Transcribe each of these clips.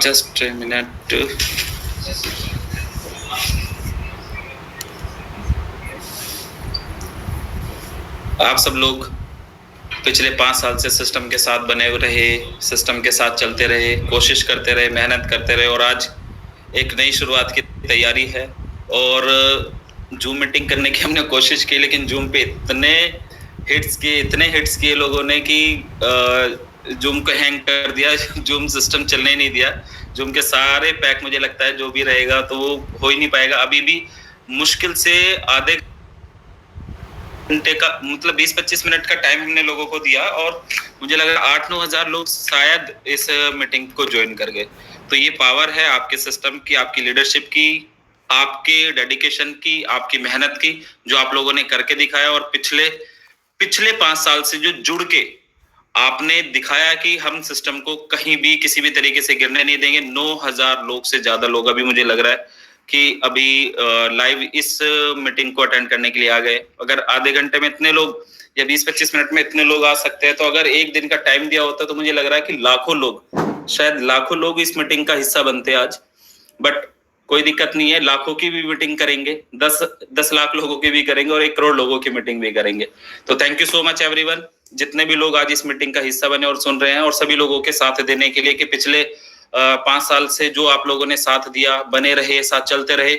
Just a minute. आप सब लोग पिछले 5 साल से सिस्टम के साथ बने रहे, सिस्टम के साथ चलते रहे, कोशिश करते रहे, मेहनत करते रहे और आज एक नई शुरुआत की तैयारी है। और जूम मीटिंग करने की हमने कोशिश की, लेकिन जूम पे इतने हिट्स किए लोगों ने कि जूम को हैंग कर दिया। जूम सिस्टम चलने ही नहीं दिया। जूम के सारे पैक मुझे लगता है जो भी रहेगा तो वो हो ही नहीं पाएगा। अभी भी मुश्किल से आधे घंटे का मतलब 20-25 मिनट का टाइम हमने लोगों को दिया और मुझे लगा 8-9 हजार लोग शायद इस मीटिंग को ज्वाइन कर गए। तो ये पावर है आपके सिस्टम की, आपकी लीडरशिप की, आपके डेडिकेशन की, आपकी मेहनत की, जो आप लोगों ने करके दिखाया। और पिछले 5 साल से जो जुड़ के आपने दिखाया कि हम सिस्टम को कहीं भी किसी भी तरीके से गिरने नहीं देंगे। 9,000 लोग से ज्यादा लोग अभी मुझे लग रहा है कि अभी लाइव इस मीटिंग को अटेंड करने के लिए आ गए। अगर आधे घंटे में इतने लोग या 20-25 मिनट में इतने लोग आ सकते हैं, तो अगर एक दिन का टाइम दिया होता तो मुझे लग रहा है कि लाखों लोग, शायद लाखों लोग इस मीटिंग का हिस्सा बनते आज। बट कोई दिक्कत नहीं है, लाखों की भी मीटिंग करेंगे, 10 लाख लोगों की भी करेंगे और 1 करोड़ लोगों की मीटिंग भी करेंगे। तो thank you so much everyone, जितने भी लोग आज इस मीटिंग का हिस्सा बने और सुन रहे हैं, और सभी लोगों के साथ देने के लिए कि पिछले 5 साल से जो आप लोगों ने साथ दिया, बने रहे, साथ चलते रहे।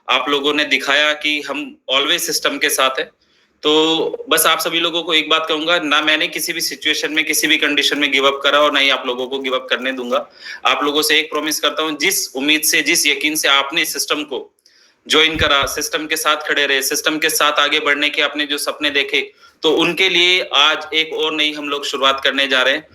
आप लोगों ने दिखाया कि हम ऑलवेज सिस्टम के साथ है। तो बस आप सभी लोगों को एक बात कहूंगा, ना मैंने किसी भी सिचुएशन में, किसी भी कंडीशन में गिव अप करा और ना ही आप लोगों को गिव अप करने दूंगा। आप लोगों से एक प्रॉमिस करता हूं, जिस उम्मीद से, जिस यकीन से आपने सिस्टम को ज्वाइन करा, सिस्टम के साथ खड़े रहे, सिस्टम के साथ आगे बढ़ने के आपने जो सपने देखे, तो उनके लिए आज एक और नई हम लोग शुरुआत करने जा रहे हैं।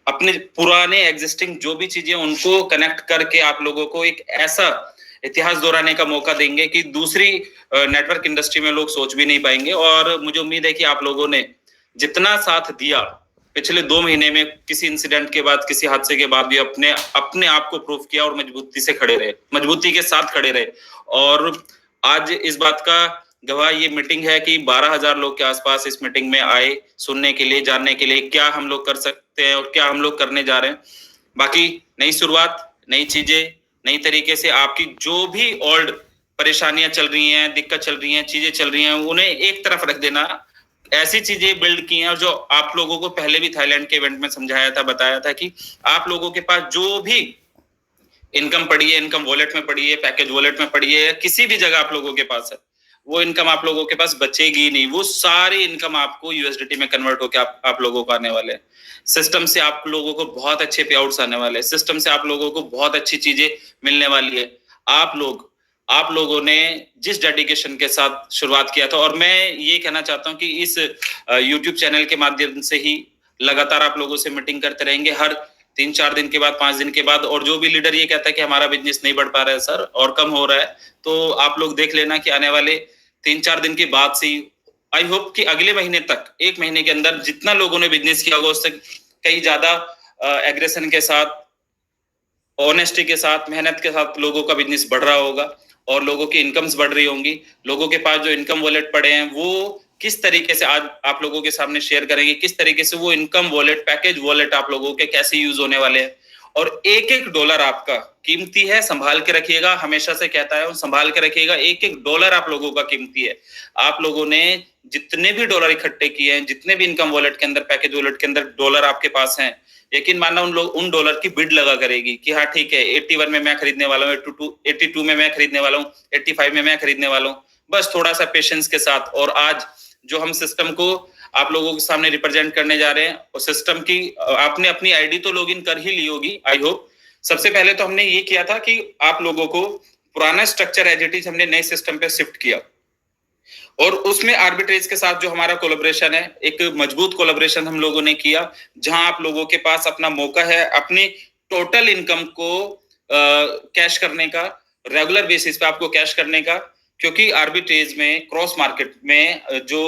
अपने पुराने एग्जिस्टिंग जो भी चीजें उनको कनेक्ट करके आप लोगों को एक ऐसा इतिहास दोहराने का मौका देंगे कि दूसरी नेटवर्क इंडस्ट्री में लोग सोच भी नहीं पाएंगे। और मुझे उम्मीद है कि आप लोगों ने जितना साथ दिया पिछले 2 महीने में, किसी इंसिडेंट के बाद, किसी हादसे के बाद भी अपने आप को प्रूफ किया और मजबूती से खड़े रहे, मजबूती के साथ खड़े रहे। और आज इस बात का गवाह ये मीटिंग है कि 12,000 लोग के आसपास इस मीटिंग में आए, सुनने के लिए, जानने के लिए क्या हम लोग कर सकते हैं और क्या हम लोग करने जा रहे हैं। बाकी नई शुरुआत, नई चीजें, नई तरीके से आपकी जो भी ओल्ड परेशानियां चल रही हैं, दिक्कत चल रही हैं, चीजें चल रही हैं, उन्हें एक तरफ रख देना। ऐसी चीजें बिल्ड की हैं और जो आप लोगों को पहले भी थाईलैंड के इवेंट में समझाया था, बताया था कि आप लोगों के पास जो भी इनकम पड़ी है, इनकम वॉलेट में पड़ी है, पैकेज वॉलेट में पड़ी है, किसी भी जगह आप लोगों के पास है, वो इनकम आप लोगों के पास बचेगी नहीं। वो सारी इनकम आपको यूएसडीटी में कन्वर्ट होकर आप लोगों को आने वाले हैं। सिस्टम से आप लोगों को बहुत अच्छे पे आउट्स आने वाले हैं। सिस्टम से आप लोगों को बहुत अच्छी चीजें मिलने वाली है। आप लोगों ने जिस डेडिकेशन के साथ शुरुआत किया था, और मैं ये कहना चाहता हूं कि इस यूट्यूब चैनल के माध्यम से ही लगातार आप लोगों से मीटिंग करते रहेंगे, हर 3-4 दिन के बाद, 5 दिन के बाद। और जो भी लीडर ये कहता है कि हमारा बिजनेस नहीं बढ़ पा रहा है सर और कम हो रहा है, तो आप लोग देख लेना कि आने वाले 3-4 दिन के बाद से, आई होप कि अगले महीने तक, 1 महीने के अंदर जितना लोगों ने बिजनेस किया होगा उससे कई ज्यादा एग्रेशन के साथ, ऑनेस्टी के साथ, मेहनत के साथ लोगों का बिजनेस बढ़ रहा होगा और लोगों की इनकम्स बढ़ रही होंगी। लोगों के पास जो इनकम वॉलेट पड़े हैं वो किस तरीके से आज आप लोगों के सामने शेयर करेंगे, किस तरीके से वो इनकम वॉलेट, पैकेज वॉलेट आप लोगों के कैसे यूज होने वाले हैं। और एक डॉलर आपका कीमती है, संभाल के रखिएगा। हमेशा से कहता है, संभाल के रखिएगा। एक डॉलर आप लोगों का कीमती है। आप लोगों ने जितने भी डॉलर इकट्ठे किए हैं, जितने भी इनकम वॉलेट के अंदर, पैकेज वॉलेट के अंदर डॉलर आपके पास हैं, यकीन मानना उन डॉलर की बिड लगा करेगी कि हाँ ठीक है, 81 में मैं खरीदने वाला हूँ, 82 में मैं खरीदने वाला हूँ, 85 में मैं खरीदने वाला हूँ। बस थोड़ा सा पेशेंस के साथ। और आज जो हम सिस्टम को आप लोगों के सामने रिप्रेजेंट करने जा रहे हैं, और सिस्टम की आपने अपनी आईडी तो लॉगिन कर ही ली होगी, आई होप। सबसे पहले तो हमने ये किया था कि आप लोगों को पुराना स्ट्रक्चर एज इट इज हमने नए सिस्टम पे शिफ्ट किया, और उसमें आर्बिट्रेज के साथ जो हमारा कोलैबोरेशन है, एक मजबूत कोलैबोरेशन हम लोगों ने किया, जहां आप लोगों के पास अपना मौका है अपनी टोटल इनकम को कैश करने का, रेगुलर बेसिस पे आपको कैश करने का। क्योंकि आर्बिट्रेज में, क्रॉस मार्केट में जो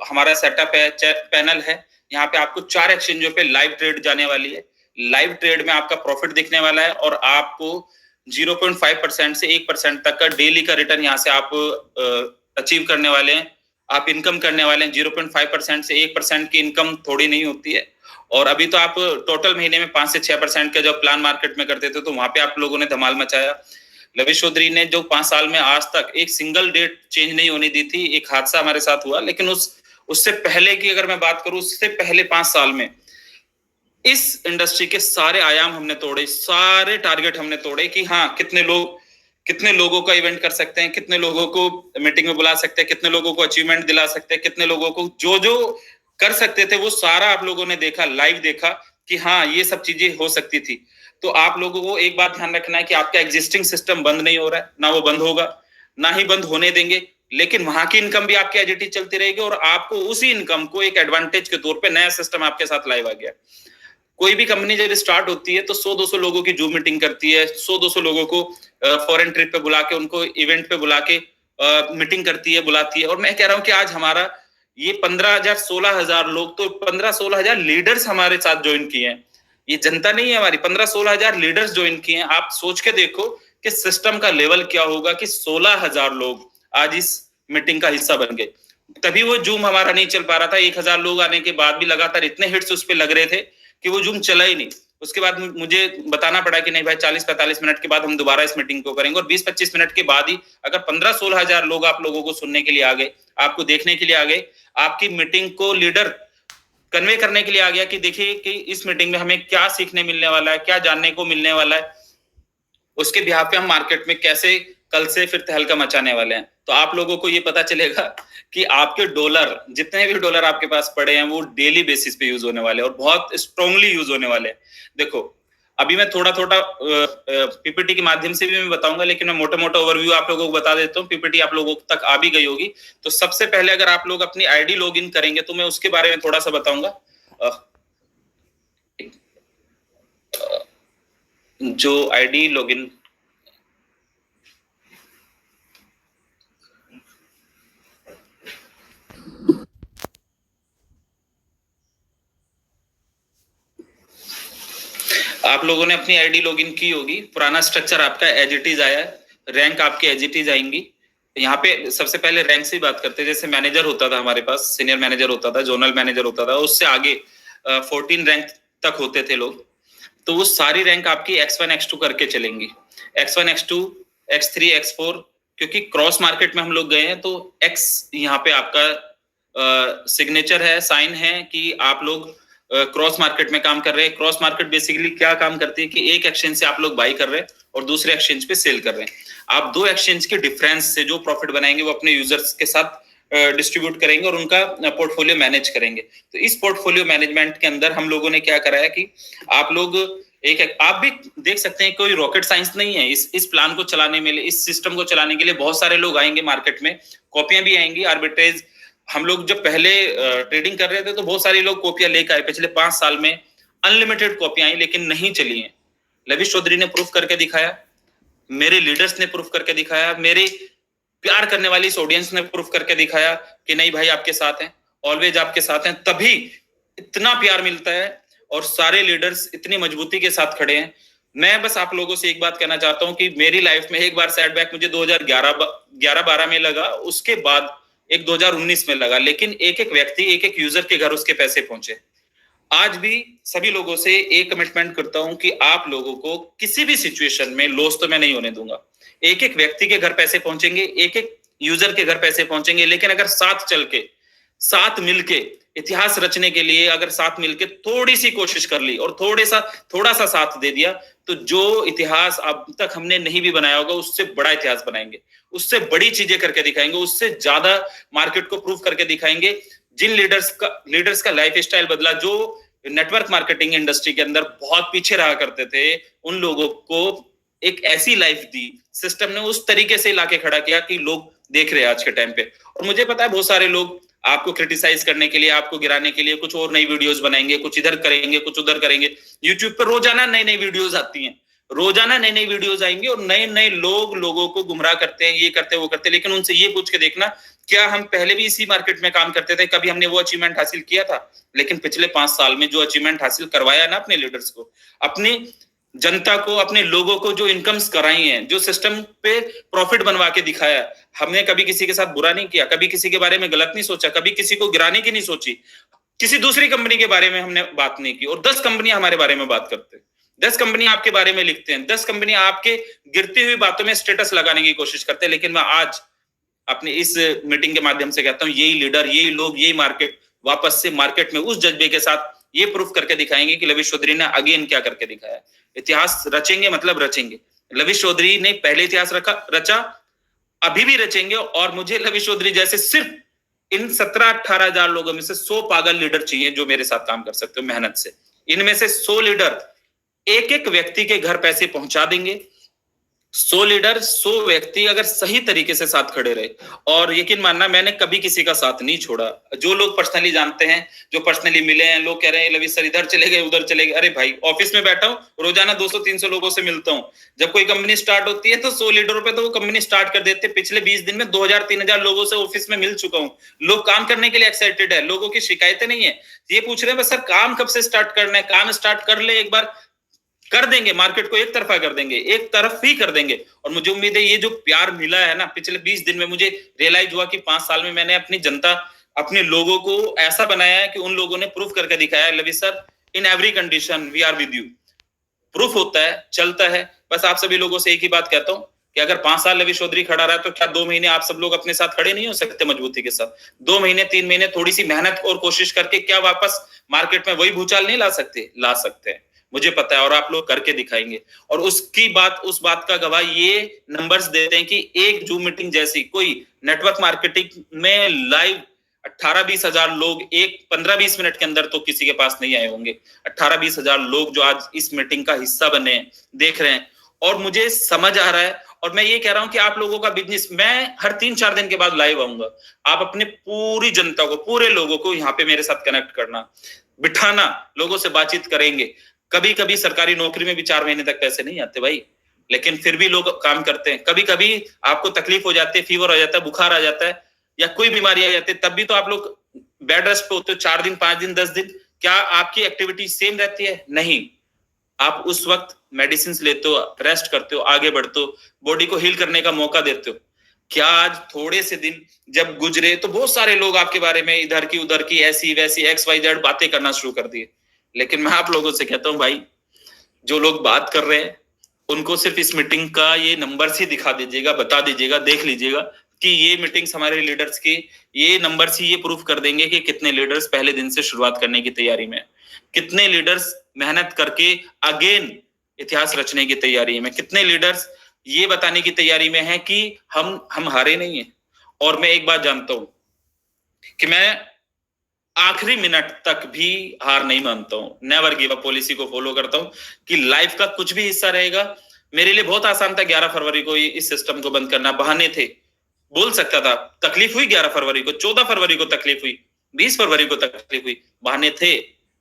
हमारा सेटअप है, पैनल है, यहाँ पे आपको 4 एक्सचेंजों पे लाइव ट्रेड जाने वाली है। लाइव ट्रेड में आपका प्रॉफिट दिखने वाला है और आपको 0.5% से 1% तक का डेली का रिटर्न यहाँ से आप अचीव करने वाले हैं। आप इनकम करने वाले हैं। 0.5% से 1% की इनकम थोड़ी नहीं होती है। और अभी तो आप टोटल महीने में 5 से 6% का जब प्लान मार्केट में करते थे तो वहां पे आप लोगों ने धमाल मचाया। लविश चौधरी ने जो 5 साल में आज तक एक सिंगल डेट चेंज नहीं होने दी थी, एक हादसा हमारे साथ हुआ, लेकिन उससे पहले की अगर मैं बात करूं, उससे पहले 5 साल में इस इंडस्ट्री के सारे आयाम हमने तोड़े, सारे टारगेट हमने तोड़े कि हाँ कितने लोगों का इवेंट कर सकते हैं, कितने लोगों को मीटिंग में बुला सकते हैं, कितने लोगों को अचीवमेंट दिला सकते हैं, कितने लोगों को जो जो कर सकते थे वो सारा आप लोगों ने देखा, लाइव देखा कि हाँ ये सब चीजें हो सकती थी। तो आप लोगों को एक बात ध्यान रखना है कि आपका एग्जिस्टिंग सिस्टम बंद नहीं हो रहा है, ना वो बंद होगा, ना ही बंद होने देंगे, लेकिन वहां की इनकम भी आपकी एज इट इज चलती रहेगी और आपको उसी इनकम को एक एडवांटेज के तौर पे नया सिस्टम आपके साथ लाइव आ गया। कोई भी कंपनी जब स्टार्ट होती है तो 100-200 लोगों की जूम मीटिंग करती है, 100-200 लोगों को फॉरेन ट्रिप पे बुला के, उनको इवेंट पे बुला के मीटिंग करती है, बुलाती है। और मैं कह रहा हूं कि आज हमारा ये 15,000 16,000 लोग, तो 15-16,000 लीडर्स हमारे साथ ज्वाइन किए हैं। ये जनता नहीं है हमारी, 15-16,000 लीडर्स ज्वाइन किए हैं। आप सोच के देखो कि सिस्टम का लेवल क्या होगा कि 16,000 लोग आज इस मीटिंग का हिस्सा बन गए। तभी वो जूम हमारा नहीं चल पा रहा था। 1,000 लोग आने के बाद भी लगातार इतने हिट्स उस पर लग रहे थे कि वो जूम चला ही नहीं। उसके बाद मुझे बताना पड़ा कि नहीं भाई, 40-45 मिनट के बाद हम दोबारा इस मीटिंग को करेंगे। और 20-25 मिनट के बाद ही अगर 15-16,000 लोग आप लोगों को सुनने के लिए आ गए, आपको देखने के लिए आ गए, आपकी मीटिंग को लीडर कन्वे करने के लिए आ गया कि देखिए कि इस मीटिंग में हमें क्या सीखने मिलने वाला है, क्या जानने को मिलने वाला है, उसके बिहाफ पे हम मार्केट में कैसे कल से फिर तहलका मचाने वाले हैं, तो आप लोगों को ये पता चलेगा कि आपके डॉलर, जितने भी डॉलर आपके पास पड़े हैं, वो डेली बेसिस पे यूज होने वाले हैं और बहुत स्ट्रांगली यूज होने वाले हैं। देखो, अभी मैं थोड़ा पीपीटी के माध्यम से भी मैं बताऊंगा, लेकिन मैं मोटा मोटा ओवरव्यू आप लोगों को बता देता हूँ। पीपीटी आप लोगों तक आ भी गई होगी। तो सबसे पहले अगर आप लोग अपनी आईडी लॉग इन करेंगे तो मैं उसके बारे में थोड़ा सा बताऊंगा। जो आईडी लॉग इन, आप लोगों ने अपनी आईडी लॉगिन की होगी, पुराना स्ट्रक्चर आपका एज इट इज आया है, रैंक आपकी एज इट इज आएंगी। यहाँ पे सबसे पहले रैंक से ही बात करते हैं। जैसे मैनेजर होता था हमारे पास, सीनियर मैनेजर होता था, जोनल मैनेजर होता था, उससे आगे 14 रैंक तक होते थे लोग। तो वो सारी रैंक आपकी X1 X2 करके चलेंगी, X1 X2 X3 X4, क्योंकि क्रॉस मार्केट में हम लोग गए हैं तो X यहाँ पे आपका सिग्नेचर है, साइन है कि आप लोग क्रॉस मार्केट में काम कर रहे हैं। क्रॉस मार्केट बेसिकली क्या काम करती है कि एक एक्सचेंज से आप लोग बाई कर रहे हैं और दूसरे एक्सचेंज पे सेल कर रहे हैं। आप दो एक्सचेंज के डिफरेंस से जो प्रॉफिट बनाएंगे वो अपने यूजर्स के साथ डिस्ट्रीब्यूट करेंगे और उनका पोर्टफोलियो मैनेज करेंगे। तो इस पोर्टफोलियो मैनेजमेंट के अंदर हम लोगों ने क्या कराया कि आप लोग आप भी देख सकते हैं, कोई रॉकेट साइंस नहीं है इस प्लान को चलाने में, इस सिस्टम को चलाने के लिए बहुत सारे लोग आएंगे मार्केट में, कॉपियां भी आएंगी, आर्बिट्रेज। हम लोग जब पहले ट्रेडिंग कर रहे थे तो बहुत सारे लोग कॉपियां लेकर आए, पिछले 5 साल में अनलिमिटेड कॉपियां आई, लेकिन नहीं चली हैं। लविश चौधरी ने प्रूफ करके दिखाया, मेरे लीडर्स ने प्रूफ करके दिखाया, मेरे प्यार करने वाली इस ऑडियंस ने प्रूफ करके दिखाया कि नहीं भाई आपके साथ हैं, ऑलवेज आपके साथ हैं। तभी इतना प्यार मिलता है और सारे लीडर्स इतनी मजबूती के साथ खड़े हैं। मैं बस आप लोगों से एक बात कहना चाहता हूं कि मेरी लाइफ में एक बार सेटबैक मुझे 2011-12 में लगा, उसके बाद एक 2019 में लगा, लेकिन एक एक व्यक्ति, एक एक यूजर के घर उसके पैसे पहुंचे। आज भी सभी लोगों से एक कमिटमेंट करता हूं कि आप लोगों को किसी भी सिचुएशन में लॉस तो मैं नहीं होने दूंगा। एक एक व्यक्ति के घर पैसे पहुंचेंगे, एक एक यूजर के घर पैसे पहुंचेंगे, लेकिन अगर साथ चल के, साथ मिलके इतिहास रचने के लिए अगर साथ मिलके थोड़ी सी कोशिश कर ली और थोड़ा सा साथ दे दिया, तो जो इतिहास अब तक हमने नहीं भी बनाया होगा उससे बड़ा इतिहास बनाएंगे, उससे बड़ी चीजें करके दिखाएंगे, उससे ज्यादा मार्केट को प्रूव करके दिखाएंगे। जिन लीडर्स का लाइफ स्टाइल बदला, जो नेटवर्क मार्केटिंग इंडस्ट्री के अंदर बहुत पीछे रहा करते थे, उन लोगों को एक ऐसी लाइफ दी सिस्टम ने, उस तरीके से लाके खड़ा किया कि लोग देख रहे हैं आज के टाइम पे। और मुझे पता है बहुत सारे लोग आपको क्रिटिसाइज करने के लिए, आपको गिराने के लिए कुछ और नई वीडियोस बनाएंगे, कुछ इधर करेंगे, कुछ उधर करेंगे। यूट्यूब पर रोजाना नई नई वीडियोस आती हैं, रोजाना नई नई वीडियोस आएंगे और नए नए लोगों को गुमराह करते हैं, ये करते वो करते। लेकिन उनसे ये पूछ के देखना, क्या हम पहले भी इसी मार्केट में काम करते थे, कभी हमने वो अचीवमेंट हासिल किया था? लेकिन पिछले 5 साल में जो अचीवमेंट हासिल करवाया ना अपने लीडर्स को, अपनी जनता को, अपने लोगों को जो इनकम्स कराई हैं, जो सिस्टम पे प्रॉफिट बनवा के दिखाया, हमने कभी किसी के साथ बुरा नहीं किया, कभी किसी के बारे में गलत नहीं सोचा, कभी किसी को गिराने की नहीं सोची। किसी दूसरी कंपनी के बारे में हमने बात नहीं की, और 10 कंपनियां हमारे बारे में बात करते हैं, 10 कंपनी आपके बारे में लिखते हैं, 10 कंपनी आपके गिरती हुई बातों में स्टेटस लगाने की कोशिश करते हैं। लेकिन मैं आज अपने इस मीटिंग के माध्यम से कहता हूं, यही लीडर, यही लोग, यही मार्केट वापस से मार्केट में उस जज्बे के साथ ये प्रूफ करके दिखाएंगे कि लविश चौधरी ने अगेन क्या करके दिखाया। इतिहास रचेंगे, मतलब रचेंगे। लविश चौधरी ने पहले इतिहास रचा, अभी भी रचेंगे। और मुझे लविश चौधरी जैसे सिर्फ इन 17-18 हजार लोगों में से 100 पागल लीडर चाहिए जो मेरे साथ काम कर सकते हो मेहनत से। इनमें से 100 लीडर एक एक व्यक्ति के घर पैसे पहुंचा देंगे। 100 लीडर, 100 व्यक्ति अगर सही तरीके से साथ खड़े रहे, और यकीन मानना मैंने कभी किसी का साथ नहीं छोड़ा। जो लोग पर्सनली जानते हैं, जो पर्सनली मिले हैं, लोग कह रहे हैं लविश सर इधर चले गए, उधर चले गए। अरे भाई, ऑफिस में बैठा हूं, रोजाना 200-300 लोगों से मिलता हूं। जब कोई कंपनी स्टार्ट होती है तो 100 लीडरों पे तो वो कंपनी स्टार्ट कर देते हैं। पिछले 20 दिन में 2000-3000 लोगों से ऑफिस में मिल चुका हूं। लोग काम करने के लिए एक्साइटेड है, लोगों की शिकायतें नहीं है। ये पूछ रहे हैं सर काम कब से स्टार्ट करना है, काम स्टार्ट कर ले एक बार, कर देंगे। मार्केट को एक तरफा कर देंगे, एक तरफ ही कर देंगे। और मुझे उम्मीद है ये जो प्यार मिला है ना पिछले 20 दिन में, मुझे रियलाइज हुआ कि 5 साल में मैंने अपनी जनता, अपने लोगों को ऐसा बनाया है कि उन लोगों ने प्रूफ करके दिखाया है, Lavish sir in every condition we are with you. Proof होता है, चलता है। बस आप सभी लोगों से एक ही बात कहता हूं कि अगर 5 साल लविश चौधरी खड़ा रहा तो क्या 2 महीने आप सब लोग अपने साथ खड़े नहीं हो सकते मजबूती के साथ? 2 महीने, 3 महीने थोड़ी सी मेहनत और कोशिश करके क्या वापस मार्केट में वही भूचाल नहीं ला सकते? ला सकते हैं, मुझे पता है, और आप लोग करके दिखाएंगे। और उसकी बात, उस बात का गवाह ये नंबर्स देते हैं कि एक जूम मीटिंग जैसी कोई नेटवर्क मार्केटिंग में लाइव 18-20 हजार लोग एक 15-20 मिनट के अंदर तो किसी के पास नहीं आए होंगे। 18-20 हजार लोग जो आज इस मीटिंग का हिस्सा बने हैं, देख रहे हैं। और मुझे समझ आ रहा है, और मैं ये कह रहा हूं कि आप लोगों का बिजनेस, मैं हर 3-4 दिन के बाद लाइव आऊंगा। आप अपने पूरी जनता को, पूरे लोगों को यहाँ पे मेरे साथ कनेक्ट करना, बिठाना, लोगों से बातचीत करेंगे। कभी कभी सरकारी नौकरी में भी 4 महीने तक पैसे नहीं आते भाई, लेकिन फिर भी लोग काम करते हैं। कभी कभी आपको तकलीफ हो जाती है, फीवर हो जाता है, बुखार आ जाता है, या कोई बीमारी आ जाती है, तब भी तो आप लोग बेड रेस्ट पे होते हो 4 दिन, 5 दिन, 10 दिन। क्या आपकी एक्टिविटी सेम रहती है? नहीं। आप उस वक्त मेडिसिन लेते हो, रेस्ट करते हो, आगे बढ़ते हो, बॉडी को हील करने का मौका देते हो। क्या आज थोड़े से दिन जब गुजरे तो बहुत सारे लोग आपके बारे में इधर की उधर की, ऐसी वैसी, XYZ बातें करना शुरू कर दिए। लेकिन मैं आप लोगों से कहता हूं भाई, जो लोग बात कर रहे हैं उनको सिर्फ इस मीटिंग का ये नंबर्स ही दिखा दीजिएगा, बता दीजिएगा, देख लीजिएगा कि ये मीटिंग्स हमारे लीडर्स की, ये नंबर्स ही ये प्रूफ कर देंगे कि कितने लीडर्स पहले दिन से शुरुआत करने की तैयारी में, कितने लीडर्स मेहनत करके अगेन इतिहास रचने की तैयारी में, कितने लीडर्स ये बताने की तैयारी में है कि हम हारे नहीं है। और मैं एक बात जानता हूं कि मैं आखिरी मिनट तक भी हार नहीं मानता हूं। नेवर गिव अप पॉलिसी को फॉलो करता हूं कि लाइफ का कुछ भी हिस्सा रहेगा। मेरे लिए बहुत आसान था 11 फरवरी को इस सिस्टम को बंद करना। बहाने थे, बोल सकता था, तकलीफ हुई 11 फरवरी को, 14 फरवरी को तकलीफ हुई, 20 फरवरी को तकलीफ हुई, बहाने थे,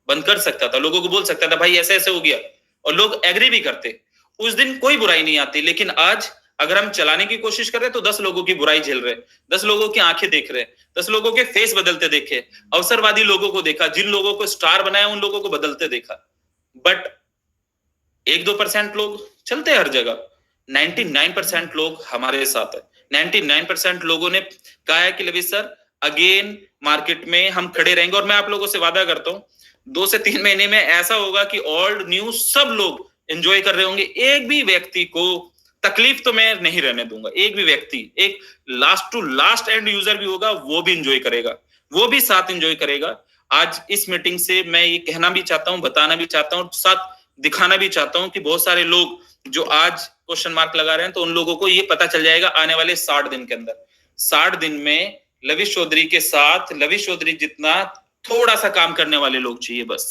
बंद कर सकता था, लोगों को बोल सकता था भाई ऐसे ऐसे हो गया, और लोग एग्री भी करते। उस दिन कोई बुराई नहीं आती। लेकिन आज अगर हम चलाने की कोशिश कर रहे हैं तो 10 लोगों की बुराई झेल रहे हैं, 10 लोगों की आंखें देख रहे हैं, 10 लोगों के फेस बदलते देखे, अवसरवादी लोगों को देखा, जिन लोगों को स्टार बनाया उन लोगों को बदलते देखा। बट 1-2% लोग चलते हर जगह, 99% लोग हमारे साथ है। 99% लोगों ने कहा है कि लविश सर अगेन मार्केट में हम खड़े रहेंगे। और मैं आप लोगों से वादा करता हूं 2 से 3 महीने में ऐसा होगा कि ओल्ड न्यू सब लोग एंजॉय कर रहे होंगे। एक भी व्यक्ति को तकलीफ तो मैं नहीं रहने दूंगा। एक भी व्यक्ति, एक last to last end user भी होगा, वो भी एंजॉय करेगा, वो भी साथ एंजॉय करेगा। आज इस मीटिंग से मैं ये कहना भी चाहता हूं, बताना भी चाहता हूं, साथ दिखाना भी चाहता हूं कि बहुत सारे लोग जो आज क्वेश्चन मार्क लगा रहे हैं, तो उन लोगों को ये पता चल जाएगा आने वाले 60 दिन के अंदर। 60 दिन में लविश चौधरी के साथ लविश चौधरी जितना थोड़ा सा काम करने वाले लोग चाहिए बस।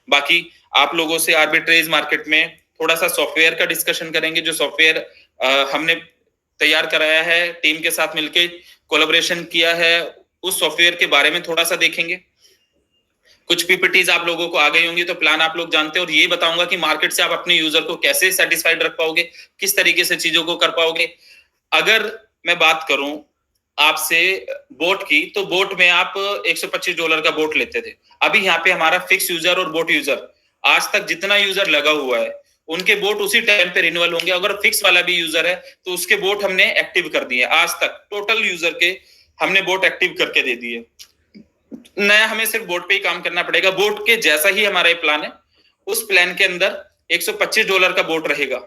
बाकी आप लोगों से आर्बिट्रेज मार्केट में थोड़ा सा सॉफ्टवेयर का डिस्कशन करेंगे। जो सॉफ्टवेयर हमने तैयार कराया है, टीम के साथ मिलके कोलैबोरेशन किया है, उस सॉफ्टवेयर के बारे में थोड़ा सा देखेंगे। कुछ पीपीटीज आप लोगों को आ गई होंगी तो प्लान आप लोग जानते हैं, और ये बताऊंगा कि मार्केट से आप अपने यूजर को कैसे सेटिस्फाइड रख पाओगे, किस तरीके से चीजों को कर पाओगे। अगर मैं बात करूं आपसे बोट की, तो बोट में आप $125 का बोट लेते थे। अभी यहाँ पे हमारा फिक्स यूजर और बोट यूजर, आज तक जितना यूजर लगा हुआ है उनके बोट उसी टाइम पे रिन्यूअल होंगे। अगर फिक्स वाला भी यूजर है तो उसके बोट हमने एक्टिव कर दिए। आज तक टोटल यूजर के हमने बोट एक्टिव करके दे दिए। नया हमें सिर्फ बोट पे ही काम करना पड़ेगा। बोट के जैसा ही हमारा प्लान है, उस प्लान के अंदर $125 का बोट रहेगा।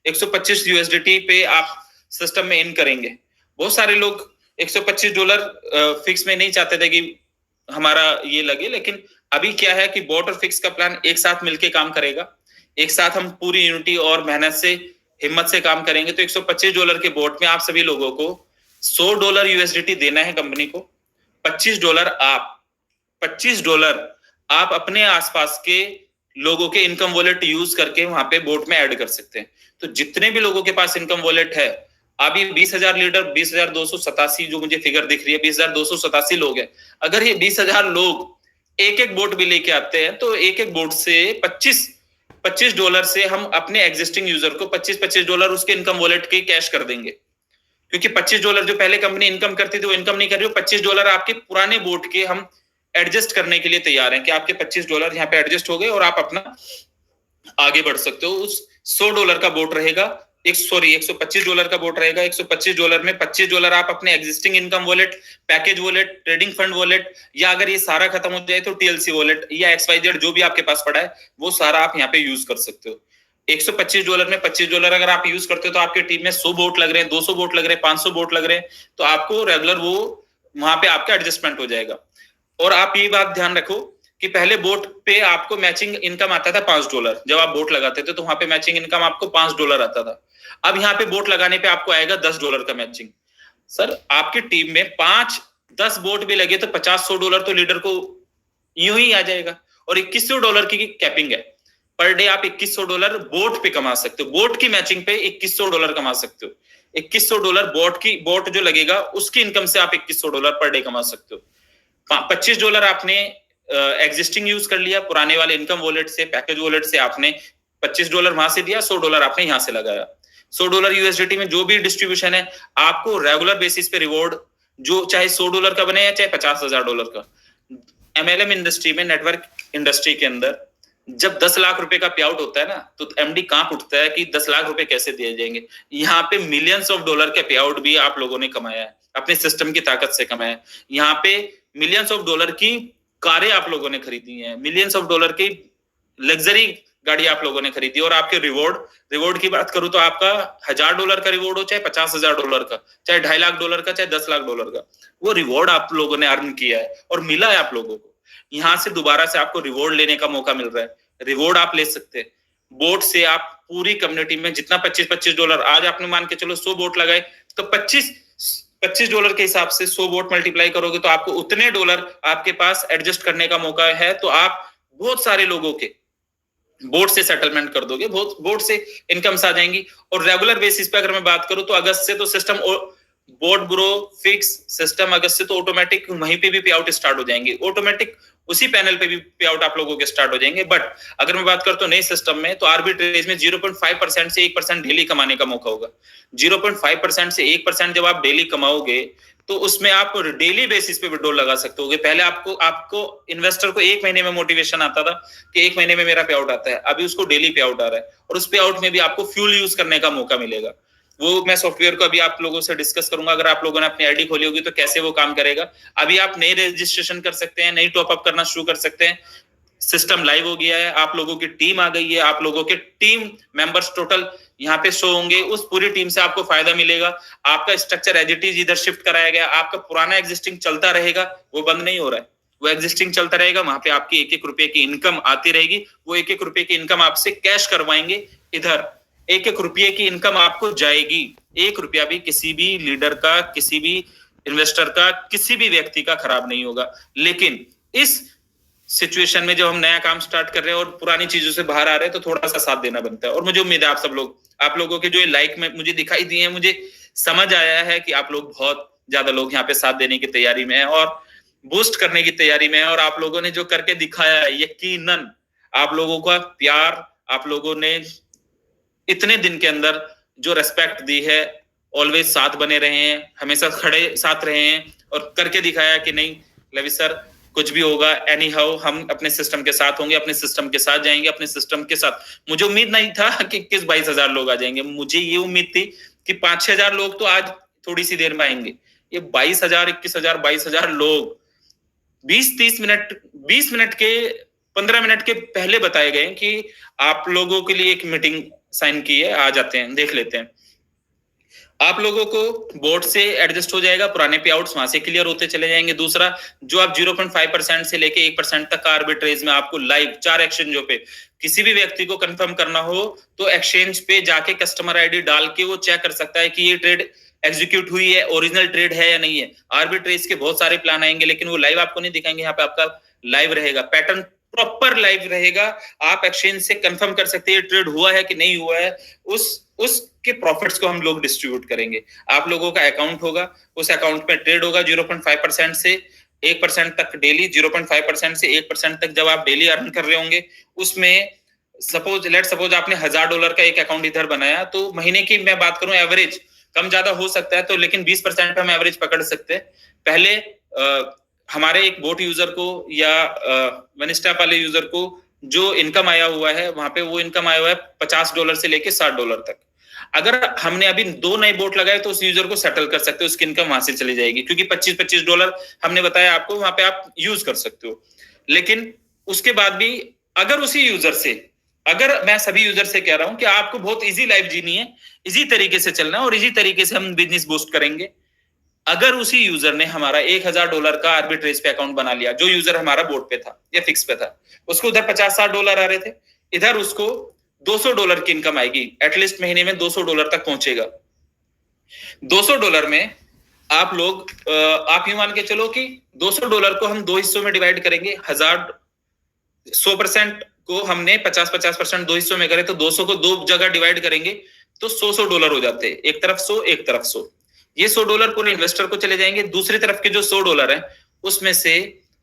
125 USDT पे आप सिस्टम में इन करेंगे। बहुत सारे लोग $125 फिक्स में नहीं चाहते थे कि हमारा ये लगे, लेकिन अभी क्या है कि बोट और फिक्स का प्लान एक साथ मिलके काम करेगा। एक साथ हम पूरी यूनिटी और मेहनत से, हिम्मत से काम करेंगे तो $125 के बोट में आप सभी लोगों को $100 USDT देना है कंपनी को। $25 आप अपने आसपास के लोगों के इनकम वॉलेट यूज करके वहां पे बोट में ऐड कर सकते हैं। तो जितने भी लोगों के पास इनकम वॉलेट है, अभी 20,000 लीडर, 20,287 जो मुझे फिगर दिख रही है, 20,287 लोग हैं। अगर ये 20,000 लोग एक एक बोट भी लेके आते हैं तो एक एक बोट से $25 से हम अपने एग्जिस्टिंग यूजर को $25 उसके इनकम वॉलेट के कैश कर देंगे। क्योंकि $25 जो पहले कंपनी इनकम करती थी वो इनकम नहीं कर रही हो। $25 आपके पुराने बोट के हम एडजस्ट करने के लिए तैयार हैं कि आपके $25 यहाँ पे एडजस्ट हो गए और आप अपना आगे बढ़ सकते हो। उस $100 का बोट रहेगा, $125 का बोट रहेगा। $125 में $25 आप अपने existing income wallet, package wallet, trading fund wallet, या अगर ये सारा खत्म हो जाए तो TLC वॉलेट या XYZ जो भी आपके पास पड़ा है वो सारा आप यहाँ पे यूज कर सकते हो। $125 में $25 अगर आप यूज करते हो तो आपकी टीम में 100 बोट लग रहे हैं, 200 बोट लग रहे हैं, 500 बोट लग रहे हैं, तो आपको रेगुलर वो वहां पे आपका एडजस्टमेंट हो जाएगा। और आप ये बात ध्यान रखो कि पहले बोट पे आपको मैचिंग इनकम आता था $5। जब आप बोट लगाते थे तो वहां पे मैचिंग इनकम आपको $5 आता था। अब यहाँ पे बोट लगाने पे आपको आएगा $10 का मैचिंग। सर आपकी टीम में 5-10 बोट भी लगे तो $50-100 तो लीडर को यूं ही आ जाएगा। और $2100 की कैपिंग है। पर डे आप $2100 बोट पे कमा सकते हो। बोट की मैचिंग पे $2100 कमा सकते हो। $2100 बोट जो लगेगा उसकी इनकम से आप $2100 पर डे कमा सकते हो। $25 आपने एग्जिस्टिंग यूज कर लिया, पुराने वाले इनकम वॉलेट से, पैकेज वॉलेट से आपने $25 वहां से दिया, $100 आपने यहां से लगाया। $100 USDT में जो भी डिस्ट्रीब्यूशन है आपको रेगुलर बेसिस पे रिवॉर्ड, जो चाहे $100 का बने या चाहे $50,000 का। MLM इंडस्ट्री में, नेटवर्क इंडस्ट्री के अंदर जब 10 लाख रुपए का पे आउट होता है ना, तो MD कांप उठता है कि 10 लाख रुपए कैसे दिए जाएंगे। यहाँ पे मिलियंस ऑफ डॉलर के पे आउट भी आप लोगों ने कमाया है, अपने सिस्टम की ताकत से कमाया है। यहाँ पे मिलियंस ऑफ डॉलर की कारें आप लोगों ने खरीदी हैं, मिलियंस ऑफ डॉलर की लग्जरी गाड़ी आप लोगों ने खरीदी। और आपके रिवॉर्ड की बात करूं तो आपका $1000 का रिवॉर्ड हो, चाहे $50,000 का, चाहे $2.5 लाख का, चाहे $10 लाख का, वो रिवॉर्ड आप लोगों ने अर्न किया है और मिला है आप लोगों को। यहाँ से दोबारा से आपको रिवॉर्ड लेने का मौका मिल रहा है। रिवॉर्ड आप ले सकते हैं बोट से। आप पूरी कम्युनिटी में जितना $25 आज आपने मान के चलो 100 बोट लगाए तो $25 के हिसाब से 100 बोट मल्टीप्लाई करोगे तो आपको उतने डॉलर आपके पास एडजस्ट करने का मौका है। तो आप बहुत सारे लोगों के बोट से सेटलमेंट कर दोगे, बोट से इनकम्स आ जाएंगी। और रेगुलर बेसिस पे अगर मैं बात करूं तो अगस्त से तो system bot bro fix system अगस्त से तो ऑटोमेटिक वहीं पे भी पे आउट स्टार्ट हो जाएंगे, ऑटोमेटिक उसी पैनल पे भी पे आउट आप लोगों के स्टार्ट हो जाएंगे। बट अगर मैं बात करता हूं नए सिस्टम में तो आर्बिट्रेज में 0.5% से 1% डेली कमाने का मौका होगा। 0.5% से 1% जब आप डेली कमाओगे तो उसमें आप डेली बेसिस पे विड्रॉल लगा सकते होगे। पहले आपको इन्वेस्टर को 1 महीने में मोटिवेशन आता था कि 1 महीने में मेरा पे आउट आता है, अभी उसको डेली पे आउट आ रहा है। और उस पे आउट में भी आपको फ्यूल यूज करने का मौका मिलेगा। वो मैं सॉफ्टवेयर को अभी आप लोगों से डिस्कस करूंगा। अगर आप लोगों ने अपनी आईडी खोली होगी तो कैसे वो काम करेगा। अभी आप नई रजिस्ट्रेशन कर सकते हैं, नई टॉपअप करना शुरू कर सकते हैं। सिस्टम लाइव हो गया है, आप लोगों की टीम आ गई है, आप लोगों के टीम मेंबर्स टोटल यहाँ पे शो होंगे। उस पूरी टीम से आपको फायदा मिलेगा। आपका स्ट्रक्चर एज इट इज इधर शिफ्ट कराया गया। आपका पुराना एग्जिस्टिंग चलता रहेगा, वो बंद नहीं हो रहा है, वो एग्जिस्टिंग चलता रहेगा। वहां पे आपकी ₹1-1 की इनकम आती रहेगी। वो ₹1-1 की इनकम आपसे कैश करवाएंगे। इधर ₹1-1 की इनकम आपको जाएगी। ₹1 भी किसी भी लीडर का, किसी भी इन्वेस्टर का, किसी भी व्यक्ति का खराब नहीं होगा। लेकिन इस सिचुएशन में जब हम नया काम स्टार्ट कर रहे हैं और पुरानी चीजों से बाहर आ रहे हैं तो थोड़ा सा साथ देना बनता है। और मुझे उम्मीद है आप लोगों के जो लाइक में मुझे दिखाई दिए हैं, मुझे समझ आया है कि आप लोग बहुत ज्यादा लोग यहाँ पे साथ देने की तैयारी में है और बूस्ट करने की तैयारी में है। और आप लोगों ने जो करके दिखाया है, यकीनन आप लोगों का प्यार, आप लोगों ने इतने दिन के अंदर जो रेस्पेक्ट दी है, ऑलवेज साथ बने रहे हैं, हमेशा खड़े साथ रहे हैं और करके दिखाया कि नहीं लवी सर कुछ भी होगा एनी हाउ हम अपने सिस्टम के साथ होंगे, अपने सिस्टम के साथ जाएंगे, अपने सिस्टम के साथ। मुझे उम्मीद नहीं था कि 21-22 लोग आ जाएंगे। मुझे ये उम्मीद थी कि 5-6 हजार लोग तो आज थोड़ी सी देर में आएंगे। ये 22,000, 21,000, 22,000 लोग 20 मिनट के 15 मिनट के पहले बताए गए कि आप लोगों के लिए एक मीटिंग साइन की है, आ जाते हैं, देख लेते हैं। आप लोगों को बोर्ड से एडजस्ट हो जाएगा, पुराने पे आउट्स वहां से क्लियर होते चले जाएंगे। दूसरा, जो आप 0.5% से लेके 1% तक का आर्बिट्रेज में आपको लाइव 4 एक्सचेंजों पे किसी भी व्यक्ति को कंफर्म करना हो तो एक्सचेंज पे जाके कस्टमर आईडी डाल के वो चेक कर सकता है कि ये ट्रेड एग्जीक्यूट हुई है, ओरिजिनल ट्रेड है या नहीं है। आर्बिट्रेज के बहुत सारे प्लान आएंगे लेकिन वो लाइव आपको नहीं दिखाएंगे, यहाँ पे आपका लाइव रहेगा, पैटर्न प्रॉपर लाइव रहेगा। आप एक्सचेंज से कंफर्म कर सकते हैं ट्रेड हुआ है कि नहीं हुआ है। उसके प्रॉफिट्स को हम लोग डिस्ट्रीब्यूट करेंगे। आप लोगों का अकाउंट होगा, उस अकाउंट में ट्रेड होगा 0.5% से 1% तक डेली, 0.5% से 1% तक जब आप डेली अर्न कर रहे होंगे, उसमें सपोज आपने $1000 का एक अकाउंट इधर बनाया, तो महीने की मैं बात करूं एवरेज कम ज्यादा हो सकता है, तो लेकिन 20% हम एवरेज पकड़ सकते हैं। पहले हमारे एक बोट यूजर को या वन स्टेप वाले यूजर को जो इनकम आया हुआ है, वहां पे वो इनकम आया हुआ है $50 से लेके $60 तक। अगर हमने अभी 2 नए बोट लगाए तो उस यूजर को सेटल कर सकते हो, उसकी इनकम वहां से चली जाएगी, क्योंकि $25 हमने बताया आपको, वहां पे आप यूज कर सकते हो। लेकिन उसके बाद भी अगर उसी यूजर से, अगर मैं सभी यूजर से कह रहा हूं कि आपको बहुत इजी लाइफ जीनी है, इजी तरीके से चलना है और इजी तरीके से हम बिजनेस बूस्ट करेंगे। अगर उसी यूजर ने हमारा $1000 का आर्बिट्रेज पे अकाउंट बना लिया, जो यूजर हमारा बोर्ड पे था या फिक्स पे था, उसको उधर $50-60 आ रहे थे, इधर उसको $200 की इनकम आएगी, एटलीस्ट महीने में $200 तक पहुंचेगा। $200 में आप लोग आप यूं मान के चलो कि $200 को हम 2 हिस्सों में डिवाइड करेंगे। 100% को हमने 50-50% 2 हिस्सों में करे तो 200 को 2 जगह डिवाइड करेंगे तो $100 हो जाते हैं, एक तरफ 100 एक तरफ 100। ये $100 पूरे इन्वेस्टर को चले जाएंगे। दूसरी तरफ के जो $100 है उसमें से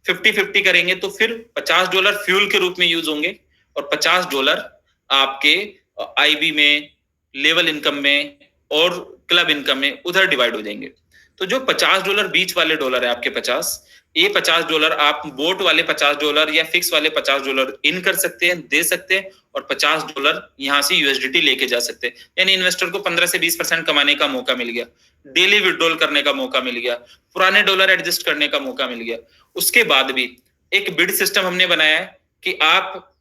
50-50 करेंगे तो फिर $50 फ्यूल के रूप में यूज होंगे और $50 आपके आईबी में, लेवल इनकम में और क्लब इनकम में उधर डिवाइड हो जाएंगे। तो जो $50 बीच वाले डॉलर है आपके 50, ये $50 आप बोट वाले $50 या फिक्स वाले $50 इन कर सकते हैं, दे सकते हैं और $50 यहां से यूएसडीटी लेके जा सकते हैं। यानी इन्वेस्टर को 15 से 20% कमाने का मौका मिल गया, डेली विड्रॉल करने का मौका मिल गया, पुराने डॉलर एडजस्ट करने का मौका मिल गया। उसके बाद भी एक बिड सिस्टम हमने बनाया है कि आप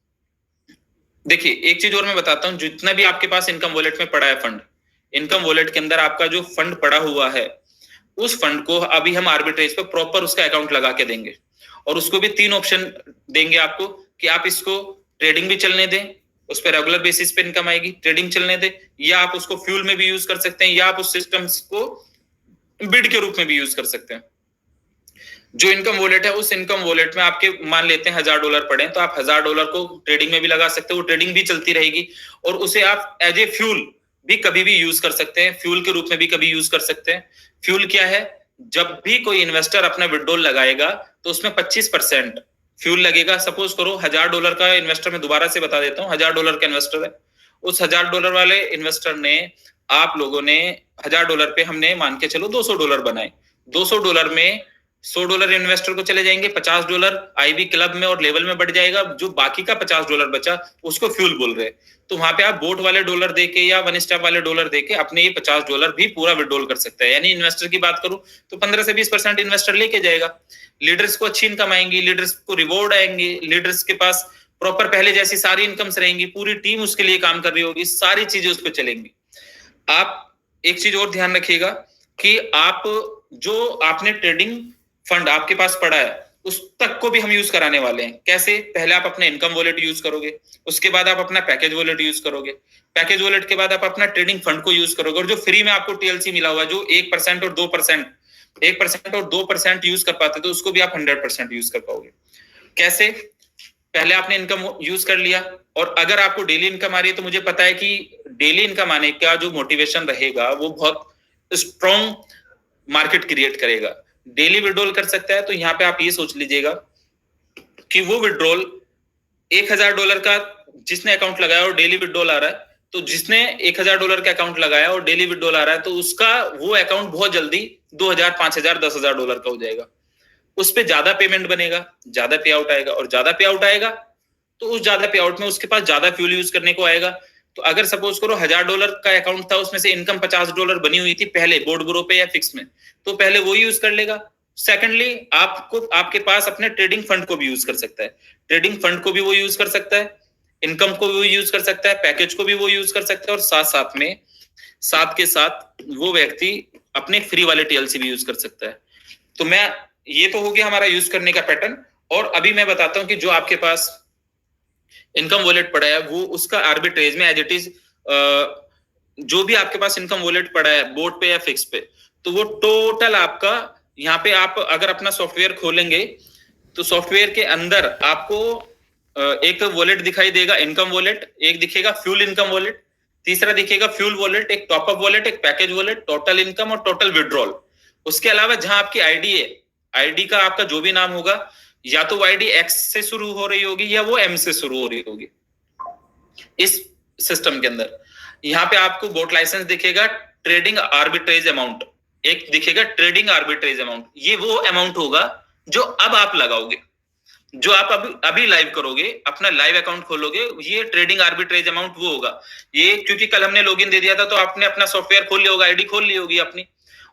देखिए, एक चीज और मैं बताता हूं, जितना भी आपके पास इनकम वॉलेट में पड़ा है फंड, इनकम वॉलेट के अंदर आपका जो फंड पड़ा हुआ है, उस फंड को अभी हम आर्बिट्रेज पे प्रॉपर उसका अकाउंट लगा के देंगे और उसको भी 3 ऑप्शन देंगे आपको कि आप इसको ट्रेडिंग भी चलने दें, उस पर रेगुलर बेसिस पे इनकम आएगी, ट्रेडिंग चलने दें, या आप उसको फ्यूल में भी यूज कर सकते हैं, या आप उस सिस्टम्स को बिड के रूप में भी यूज कर सकते हैं। जो इनकम वॉलेट है, उस इनकम वॉलेट में आपके मान लेते हैं $1000 पड़े, तो आप $1000 को ट्रेडिंग में भी लगा सकते हो, वो ट्रेडिंग भी चलती रहेगी और उसे आप एज ए फ्यूल भी कभी भी यूज कर सकते हैं, फ्यूल के रूप में भी कभी यूज कर सकते हैं। फ्यूल क्या है? जब भी कोई इन्वेस्टर अपना विड्रॉल लगाएगा तो उसमें 25% फ्यूल लगेगा। सपोज करो $1000 का इन्वेस्टर, मैं दोबारा से बता देता हूँ, $1000 का इन्वेस्टर है, उस $1000 वाले इन्वेस्टर ने, आप लोगों ने $1000 पे हमने मान के चलो $200 बनाए, $200 में $100 इन्वेस्टर को चले जाएंगे, $50 आईबी क्लब में और लेवल में बढ़ जाएगा, जो बाकी का $50 बचा उसको फ्यूल बोल रहे हैं। तो वहां पे आप बोट वाले डॉलर देके या वन स्टेप वाले डॉलर देके अपने ये $50 भी पूरा विड्रॉल कर सकता है। यानी इन्वेस्टर की बात करूं तो 15 से 20% इन्वेस्टर लेके जाएगा। लीडर्स को अच्छी इनकम आएंगी, लीडर्स को रिवॉर्ड आएंगे, लीडर्स के पास प्रॉपर पहले जैसी सारी इनकम्स रहेंगी, पूरी टीम उसके लिए काम कर रही होगी, सारी चीजें उसको चलेंगी। आप एक चीज और ध्यान रखिएगा कि आप जो आपने ट्रेडिंग फंड आपके पास पड़ा है उस तक को भी हम यूज कराने वाले हैं। कैसे? पहले आप अपना इनकम वॉलेट यूज करोगे, उसके बाद आप अपना पैकेज वॉलेट यूज करोगे, पैकेज वॉलेट के बाद आप अपना ट्रेडिंग फंड को यूज करोगे, और जो फ्री में आपको टीएलसी मिला हुआ है, जो 1% और 2% यूज कर पाते तो उसको भी आप 100% यूज कर पाओगे। कैसे? पहले आपने इनकम यूज कर लिया, और अगर आपको डेली इनकम आ रही है तो मुझे पता है कि डेली इनकम आने का जो मोटिवेशन रहेगा वो बहुत स्ट्रॉन्ग मार्केट क्रिएट करेगा। डेली विड्रॉल कर सकता है, तो यहाँ पे आप ये सोच लीजिएगा कि वो विड्रॉल $1000 का जिसने अकाउंट लगाया और डेली विड्रॉल आ रहा है, तो जिसने $1000 का अकाउंट लगाया और डेली विड्रॉल आ रहा है, तो उसका वो अकाउंट बहुत जल्दी $2000, $5000, $10,000 का हो जाएगा। उस पे ज्यादा पेमेंट बनेगा, ज्यादा पे आउट आएगा, और ज्यादा पे आउट आएगा तो उस ज्यादा पे आउट में उसके पास ज्यादा फ्यूल यूज करने को आएगा। तो अगर सपोज करो $1000 का अकाउंट था, उसमें से इनकम $50 बनी हुई थी पहले बोर्ड ब्रो पे या फिक्स में, तो पहले वो यूज कर लेगा, सेकेंडली आपको आपके पास अपने ट्रेडिंग फंड को भी यूज कर सकता है, ट्रेडिंग फंड को भी वो यूज कर सकता है, इनकम को भी वो यूज कर सकता है, पैकेज को भी वो यूज कर सकता है, और साथ साथ में साथ के साथ वो व्यक्ति अपने फ्री वाले टीएलसी भी यूज कर सकता है। तो मैं ये तो हो गया हमारा यूज करने का पैटर्न। और अभी मैं बताता हूं कि जो आपके पास इनकम वॉलेट पड़ा है वो उसका आर्बिट्रेज में एज इट इज जो भी आपके पास इनकम वॉलेट पड़ा है बोर्ड पे या फिक्स पे, तो वो टोटल आपका यहाँ पे आप अगर अपना सॉफ्टवेयर खोलेंगे तो सॉफ्टवेयर के अंदर आपको एक वॉलेट दिखाई देगा इनकम वॉलेट, एक दिखेगा फ्यूल इनकम वॉलेट, तीसरा दिखेगा फ्यूल वॉलेट, एक टॉपअप वॉलेट, एक पैकेज वॉलेट, टोटल इनकम और टोटल विड्रॉल। उसके अलावा जहां आपकी आईडी है, आईडी का आपका जो भी नाम होगा, या तो वो आईडी एक्स से शुरू हो रही होगी या वो एम से शुरू हो रही होगी इस सिस्टम के अंदर। यहाँ पे आपको बोट लाइसेंस दिखेगा, ट्रेडिंग आर्बिट्रेज अमाउंट एक दिखेगा, ट्रेडिंग आर्बिट्रेज अमाउंट, ये वो अमाउंट होगा जो अब आप लगाओगे, जो आप अभी लाइव करोगे, अपना लाइव अकाउंट खोलोगे, ये ट्रेडिंग आर्बिट्रेज अमाउंट वो होगा। ये क्योंकि कल हमने लॉगिन दे दिया था तो आपने अपना सॉफ्टवेयर खोल लिया होगा, आईडी खोल ली होगी अपनी।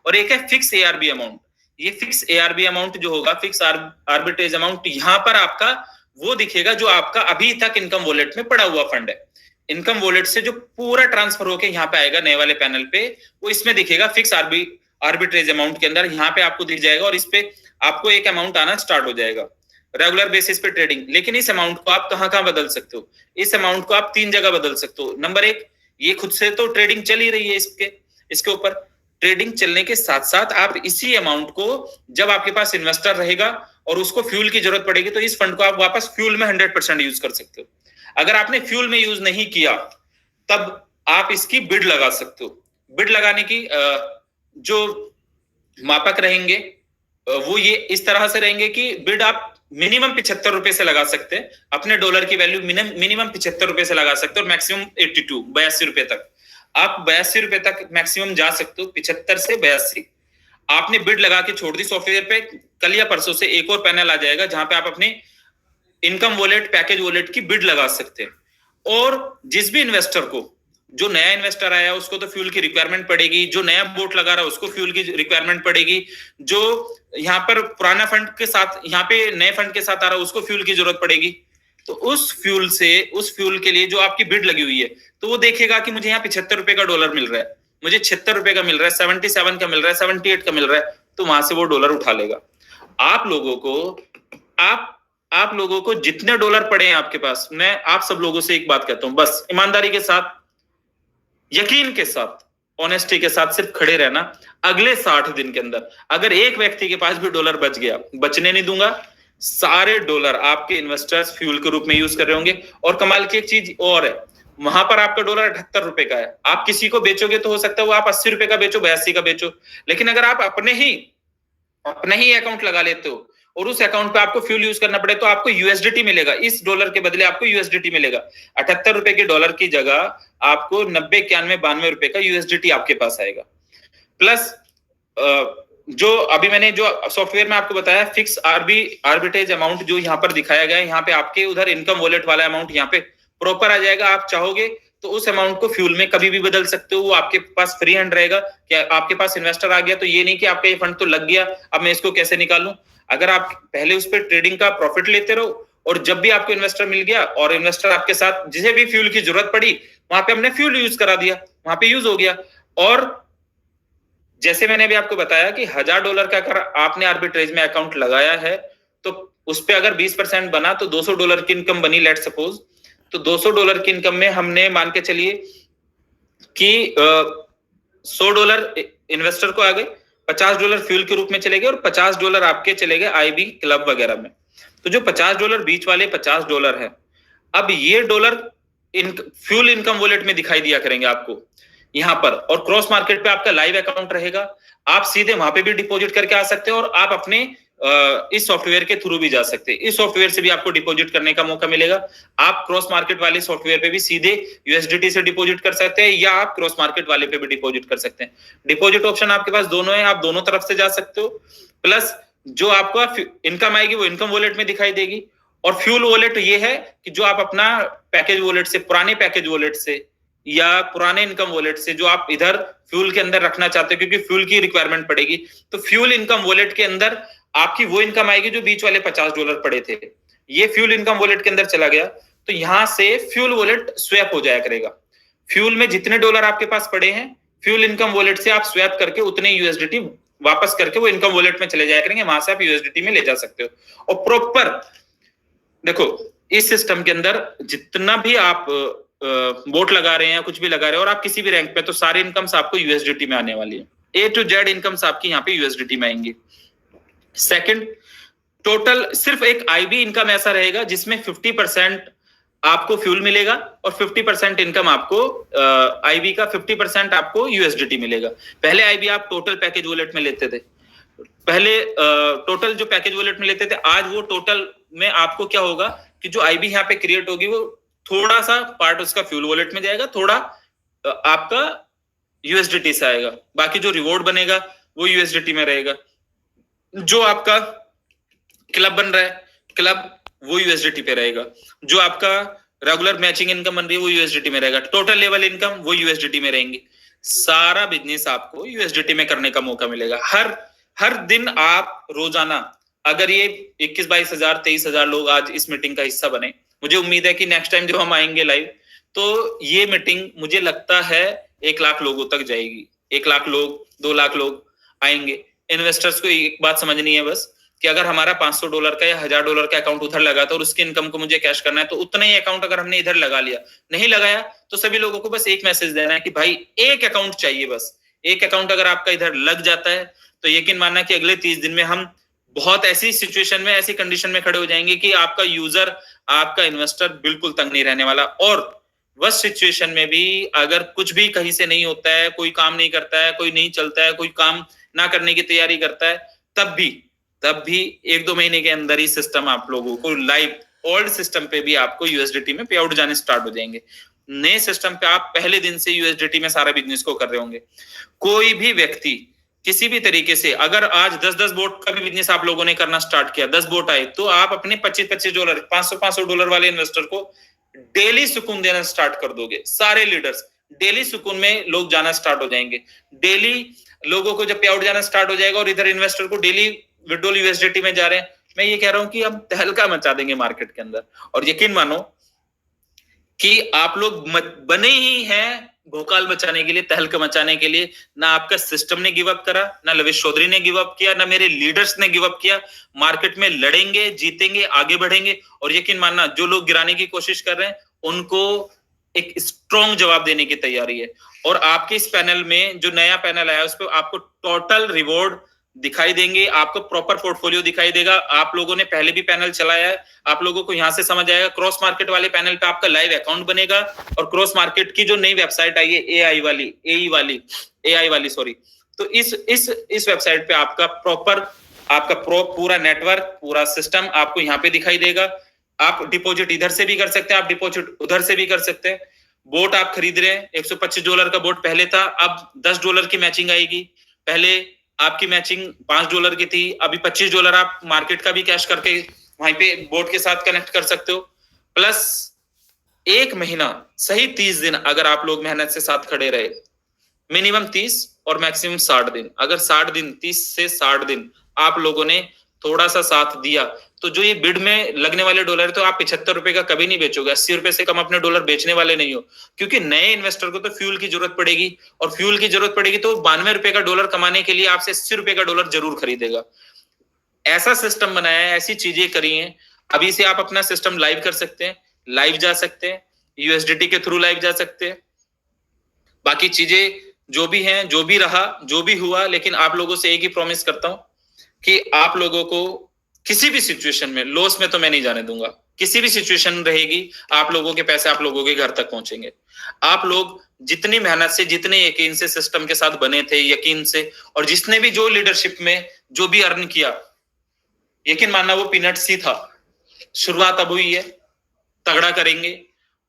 और एक है फिक्स एआरबी अमाउंट, ये फिक्स एआरबी अमाउंट जो होगा, फिक्स आर्बिट्रेज अमाउंट, यहाँ पर आपका वो दिखेगा जो आपका अभी तक इनकम वॉलेट में पड़ा हुआ फंड है। इनकम वॉलेट से जो पूरा ट्रांसफर होके यहाँ पे आएगा नए वाले पैनल पे, वो इसमें दिखेगा फिक्स आर्बिट्रेज अमाउंट के अंदर, यहाँ पे आपको दिख जाएगा और इस पे आपको एक अमाउंट आना स्टार्ट हो जाएगा रेगुलर बेसिस पे ट्रेडिंग। लेकिन इस अमाउंट को आप कहाँ बदल सकते हो? इस अमाउंट को आप 3 जगह बदल सकते हो। नंबर 1, ये खुद से तो ट्रेडिंग चल ही रही है इसके ऊपर, ट्रेडिंग चलने के साथ साथ आप इसी अमाउंट को जब आपके पास इन्वेस्टर रहेगा और उसको फ्यूल की जरूरत पड़ेगी तो इस फंड को आप वापस फ्यूल में 100% यूज कर सकते हो। अगर आपने फ्यूल में यूज नहीं किया तब आप इसकी बिड लगा सकते हो। बिड लगाने की जो मापक रहेंगे वो ये इस तरह से रहेंगे कि बिड आप मिनिमम 75 रुपए से लगा सकते हैं, अपने डॉलर की वैल्यू मिनिमम 75 रुपए से लगा सकते हो और मैक्सिमम 82 रुपए तक आप 82 रुपए तक मैक्सिमम जा सकते हो। 75 से 82 आपने बिड लगा के छोड़ दी सॉफ्टवेयर पे, कल या परसों से एक और पैनल आ जाएगा जहां पे आप अपने इनकम वॉलेट, पैकेज वॉलेट की बिड लगा सकते हैं। और जिस भी इन्वेस्टर को, जो नया इन्वेस्टर आया उसको तो फ्यूल की रिक्वायरमेंट पड़ेगी, जो नया बोट लगा रहा है उसको फ्यूल की रिक्वायरमेंट पड़ेगी, जो यहाँ पर पुराना फंड के साथ, यहाँ पे नए फंड के साथ आ रहा है उसको फ्यूल की जरूरत पड़ेगी। तो उस फ्यूल के लिए जो आपकी बिड लगी हुई है, तो वो देखेगा कि मुझे यहाँ 75 रुपए का डॉलर मिल रहा है, मुझे 76 रुपए का मिल रहा है, 77 का मिल रहा है, 78 का मिल रहा है, तो वहां से वो डॉलर उठा लेगा। आप लोगों को जितने डॉलर पड़े हैं आपके पास, मैं आप सब लोगों से एक बात कहता हूं, बस ईमानदारी के साथ, यकीन के साथ, ऑनेस्टी के साथ सिर्फ खड़े रहना। अगले 60 दिन के अंदर अगर एक व्यक्ति के पास भी डॉलर बच गया, बचने नहीं दूंगा, सारे डॉलर आपके इन्वेस्टर्स फ्यूल के रूप में यूज कर रहे होंगे। और कमाल की एक चीज और है, वहां पर आपका डॉलर 78 रुपए का है, आप किसी को बेचोगे तो हो सकता है वो आप 80 रुपए का बेचो, 82 का बेचो, लेकिन अगर आप अपने ही अकाउंट लगा लेते हो और उस अकाउंट पे आपको फ्यूल यूज करना पड़े तो आपको यूएसडीटी मिलेगा, इस डॉलर के बदले आपको यूएसडीटी मिलेगा। 78 रुपए के डॉलर की जगह आपको 90, 91, 92 रुपए का यूएसडीटी आपके पास आएगा। प्लस जो अभी मैंने जो सॉफ्टवेयर में आपको बताया, फिक्स आर्बिट्रेज अमाउंट जो यहाँ पर दिखाया गया है, यहाँ पे आपके उधर इनकम वॉलेट वाला अमाउंट यहाँ पे प्रॉपर आ जाएगा। आप चाहोगे तो उस अमाउंट को फ्यूल में कभी भी बदल सकते हो, वो आपके पास फ्री हैंड रहेगा। क्या आपके पास इन्वेस्टर आ गया तो ये नहीं कि आपका ये फंड तो लग गया, अब मैं इसको कैसे निकालूं। अगर आप पहले उस पर ट्रेडिंग का प्रॉफिट लेते रहो और जब भी आपको इन्वेस्टर मिल गया और इन्वेस्टर आपके साथ जिसे भी फ्यूल की जरूरत पड़ी वहां पे हमने फ्यूल यूज करा दिया, वहां पे यूज हो गया। और जैसे मैंने अभी आपको बताया कि $1000 का अगर आपने आर्बिट्रेज में अकाउंट लगाया है तो उस पर अगर 20% बना तो $200 की इनकम बनी, लेट सपोज। तो $200 की इनकम में हमने मान के चलिए कि $100 इन्वेस्टर को आ गए, $50 फ्यूल के रूप में चले गए और $50 आपके चले गए आईबी क्लब वगैरह में। तो जो $50 बीच वाले $50 है, अब ये डॉलर फ्यूल इनकम वॉलेट में दिखाई दिया करेंगे आपको यहां पर। और क्रॉस मार्केट पे आपका लाइव अकाउंट रहेगा, आप सीधे वहां पे भी डिपॉजिट करके आ सकते हो और आप अपने इस सॉफ्टवेयर के थ्रू भी जा सकते हैं। इस सॉफ्टवेयर से भी आपको डिपॉजिट करने का मौका मिलेगा। आप क्रॉस मार्केट वाले सॉफ्टवेयर पे भी सीधे यूएसडीटी से डिपॉजिट कर सकते हैं या आप क्रॉस मार्केट वाले पे भी डिपॉजिट कर सकते हैं। डिपॉजिट ऑप्शन आपके पास दोनों है, आप दोनों तरफ से जा सकते हो। प्लस जो आपको इनकम आएगी वो इनकम वॉलेट में दिखाई देगी। और फ्यूल वॉलेट ये है कि जो आप अपना पैकेज वॉलेट से, पुराने पैकेज वॉलेट से या पुराने इनकम वॉलेट से जो आप इधर फ्यूल के अंदर रखना चाहते हो, क्योंकि फ्यूल की रिक्वायरमेंट पड़ेगी, तो फ्यूल इनकम वॉलेट के अंदर आपकी वो इनकम आएगी जो बीच वाले $50 पड़े थे, ये फ्यूल इनकम वॉलेट के अंदर चला गया, तो यहां से फ्यूल वॉलेट स्वैप हो जाया करेगा। फ्यूल में जितने डॉलर आपके पास पड़े हैं, फ्यूल इनकम वॉलेट से आप स्वैप करके उतने यूएसडीटी वापस करके वो इनकम वॉलेट में चले जाया करेंगे, वहां से आप यूएसडीटी में ले जा सकते हो। और प्रॉपर देखो, इस सिस्टम के अंदर जितना भी आप वोट लगा रहे हैं, कुछ भी लगा रहे हैं, और आप किसी भी रैंक पे, तो सारे इनकम्स आपको यूएसडीटी में आने वाली है। ए टू जेड इनकम्स आपकी यहाँ पे यूएसडीटी में आएंगी। सेकंड, टोटल सिर्फ एक आईबी इनकम ऐसा रहेगा जिसमें 50% आपको फ्यूल मिलेगा और 50% इनकम आपको आईबी का 50% आपको यूएसडीटी मिलेगा। पहले आईबी आप टोटल पैकेज वॉलेट में लेते थे, पहले टोटल जो पैकेज वॉलेट में लेते थे, आज वो टोटल में आपको क्या होगा कि जो आईबी यहाँ पे क्रिएट होगी वो थोड़ा सा पार्ट उसका फ्यूल वॉलेट में जाएगा, थोड़ा आपका यूएसडीटी से आएगा, बाकी जो रिवॉर्ड बनेगा वो यूएसडीटी में रहेगा। जो आपका क्लब बन रहा है, क्लब वो यूएसडीटी पे रहेगा। जो आपका रेगुलर मैचिंग इनकम बन रही है वो यूएसडीटी में रहेगा। टोटल लेवल इनकम वो यूएसडीटी में रहेंगी। सारा बिजनेस आपको यूएसडीटी में करने का मौका मिलेगा। हर दिन आप रोजाना, अगर ये 21-22 हजार 23 हजार लोग आज इस मीटिंग का हिस्सा बने, मुझे उम्मीद है कि नेक्स्ट टाइम जब हम आएंगे लाइव, तो ये मीटिंग मुझे लगता है 1 लाख लोगों तक जाएगी। 1 लाख लोग, 2 लाख लोग आएंगे। इन्वेस्टर्स को एक बात समझनी है बस, कि अगर हमारा $500 का या $1000 का अकाउंट उधर लगा था और उसकी इनकम को मुझे कैश करना है, तो उतना ही अकाउंट अगर हमने इधर लगा लिया, नहीं लगाया तो सभी लोगों को बस एक मैसेज देना है कि भाई एक अकाउंट चाहिए। बस एक अकाउंट अगर आपका इधर लग जाता है तो यकीन मानना कि अगले 30 दिन में हम बहुत ऐसी सिचुएशन में, ऐसी कंडीशन में खड़े हो जाएंगे कि आपका यूजर, आपका इन्वेस्टर बिल्कुल तंग नहीं रहने वाला। और वर्स्ट सिचुएशन में भी अगर कुछ भी कहीं से नहीं होता है, कोई काम नहीं करता है, कोई नहीं चलता है, कोई काम ना करने की तैयारी करता है, तब भी 1-2 महीने के अंदर ही सिस्टम आप लोगों को लाइव ओल्ड सिस्टम पे भी आपको यूएसडीटी में पे आउट जाने स्टार्ट हो जाएंगे। नए सिस्टम पे आप पहले दिन से यूएसडीटी में सारा बिजनेस को कर रहे होंगे। कोई भी व्यक्ति किसी भी तरीके से, अगर आज 10-10 बोट का भी बिजनेस आप लोगों ने करना स्टार्ट किया, 10 बोट आए, तो आप अपने $25-25 $500 वाले इन्वेस्टर को डेली सुकून देना स्टार्ट कर दोगे। सारे लीडर्स डेली सुकून में लोग जाना स्टार्ट हो जाएंगे। डेली लोगों को जब पे आउट जाना स्टार्ट हो जाएगा और इधर इन्वेस्टर को डेली विड्रॉल यूएसडीटी में जा रहे हैं, मैं ये कह रहा हूं कि हम तहलका मचा देंगे मार्केट के अंदर। और यकीन मानो कि आप लोग बने ही हैं भोकाल मचाने के लिए, तहलका मचाने के लिए। ना आपका सिस्टम ने गिव अप करा, ना लवेश चौधरी ने गिव अप किया, ना मेरे लीडर्स ने गिव अप किया। मार्केट में लड़ेंगे, जीतेंगे, आगे बढ़ेंगे। और यकीन मानना, जो लोग गिराने की कोशिश कर रहे हैं उनको एक स्ट्रॉन्ग जवाब देने की तैयारी है। और आपके इस पैनल में जो नया पैनल आया, उस पर आपको टोटल रिवॉर्ड दिखाई देंगे, आपको प्रॉपर पोर्टफोलियो दिखाई देगा। आप लोगों ने पहले भी पैनल चलाया है, आप लोगों को यहां से समझ आएगा। क्रॉस मार्केट वाले पैनल पे आपका लाइव अकाउंट बनेगा, और क्रॉस मार्केट की जो नई वेबसाइट आई है एआई वाली सॉरी, तो इस वेबसाइट पे आपका पूरा नेटवर्क, पूरा सिस्टम आपको यहाँ पे दिखाई देगा। आप डिपॉजिट इधर से भी कर सकते हैं, आप डिपॉजिट उधर से भी कर सकते हैं। बोट आप खरीद रहे हैं, $125 का बोट पहले था, अब $10 की मैचिंग आएगी। पहले आपकी मैचिंग $5 की थी, अभी $25 आप मार्केट का भी कैश करके वहीं पे बोट के साथ कनेक्ट कर सकते हो। प्लस 1 महीना सही 30 दिन अगर आप लोग मेहनत से साथ खड़े रहे, मिनिमम 30 और मैक्सिमम 60 दिन, अगर 60 दिन 30 से 60 दिन आप लोगों ने थोड़ा सा साथ दिया, तो जो ये बिड में लगने वाले डॉलर, तो आप $75 का कभी नहीं बेचोगे। $80 से कम अपने डॉलर बेचने वाले नहीं हो, क्योंकि नए इन्वेस्टर को तो फ्यूल की जरूरत पड़ेगी, और फ्यूल की जरूरत पड़ेगी तो $92 का डॉलर कमाने के लिए आपसे $80 का डॉलर जरूर खरीदेगा। ऐसा सिस्टम बनाया है, ऐसी चीजें करी हैं। अभी से आप अपना सिस्टम लाइव कर सकते हैं, लाइव जा सकते हैं, यूएसडीटी के थ्रू लाइव जा सकते हैं। बाकी चीजें जो भी हैं, जो भी रहा, जो भी हुआ, लेकिन आप लोगों से एक ही प्रॉमिस करता हूं कि आप लोगों को किसी भी सिचुएशन में, लॉस में तो मैं नहीं जाने दूंगा। किसी भी सिचुएशन रहेगी, आप लोगों के पैसे आप लोगों के घर तक पहुंचेंगे। आप लोग जितनी मेहनत से, जितने यकीन से सिस्टम के साथ बने थे, यकीन से, और जिसने भी जो लीडरशिप में जो भी अर्न किया, यकीन मानना वो पीनट्स ही था। शुरुआत अब हुई है, तगड़ा करेंगे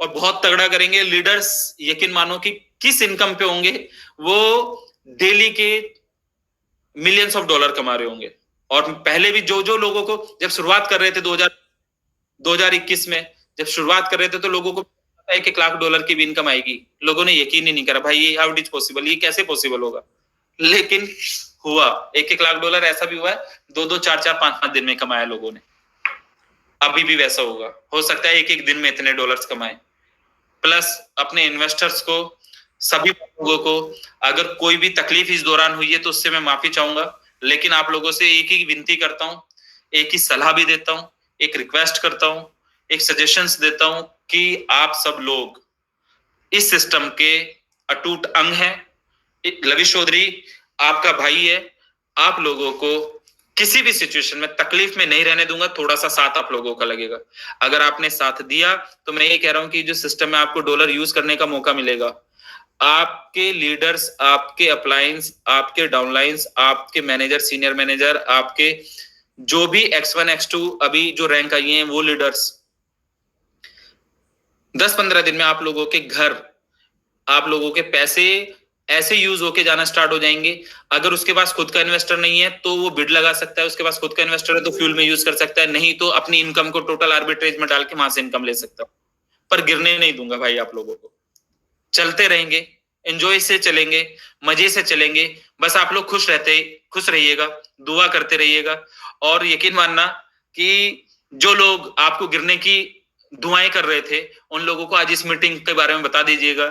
और बहुत तगड़ा करेंगे। लीडर्स यकीन मानो कि किस इनकम पे होंगे, वो डेली के मिलियंस ऑफ डॉलर कमा रहे होंगे। और पहले भी जो लोगों को जब शुरुआत कर रहे थे 2021 में, जब शुरुआत कर रहे थे, तो लोगों को $1 लाख की भी इनकम आएगी। लोगों ने यकीन ही नहीं करा, भाई ये हाउ इट इज पॉसिबल, ये कैसे पॉसिबल होगा? लेकिन हुआ। $1 लाख ऐसा भी हुआ है, 2-2, 4-4, 5-5 दिन में कमाया लोगों ने। अभी भी वैसा होगा, हो सकता है एक एक दिन में इतने डॉलर्स कमाए। प्लस अपने इन्वेस्टर्स को, सभी लोगों को, अगर कोई भी तकलीफ इस दौरान हुई है तो उससे मैं माफी चाहूंगा, लेकिन आप लोगों से एक ही विनती करता हूं, एक ही सलाह भी देता हूं, एक रिक्वेस्ट करता हूं, एक सजेशंस देता हूं कि आप सब लोग इस सिस्टम के अटूट अंग हैं। लविश चौधरी आपका भाई है, आप लोगों को किसी भी सिचुएशन में तकलीफ में नहीं रहने दूंगा। थोड़ा सा साथ आप लोगों का लगेगा। अगर आपने साथ दिया तो मैं ये कह रहा हूं कि जो सिस्टम में आपको डॉलर यूज करने का मौका मिलेगा, आपके लीडर्स, आपके अपलायंस, आपके डाउनलाइंस, आपके मैनेजर, सीनियर मैनेजर, आपके जो भी X1 X2 अभी जो रैंक आई हैं वो लीडर्स 10-15 दिन में आप लोगों के घर, आप लोगों के पैसे ऐसे यूज होके जाना स्टार्ट हो जाएंगे। अगर उसके पास खुद का इन्वेस्टर नहीं है तो वो बिड लगा सकता है, उसके पास खुद का इन्वेस्टर है तो फ्यूल में यूज कर सकता है, नहीं तो अपनी इनकम को टोटल आर्बिट्रेज में डाल के वहां से इनकम ले सकता है। पर गिरने नहीं दूंगा भाई आप लोगों को। चलते रहेंगे, एंजॉय से चलेंगे, मजे से चलेंगे। बस आप लोग खुश रहिएगा, दुआ करते रहिएगा। और यकीन मानना कि जो लोग आपको गिरने की दुआएं कर रहे थे, उन लोगों को आज इस मीटिंग के बारे में बता दीजिएगा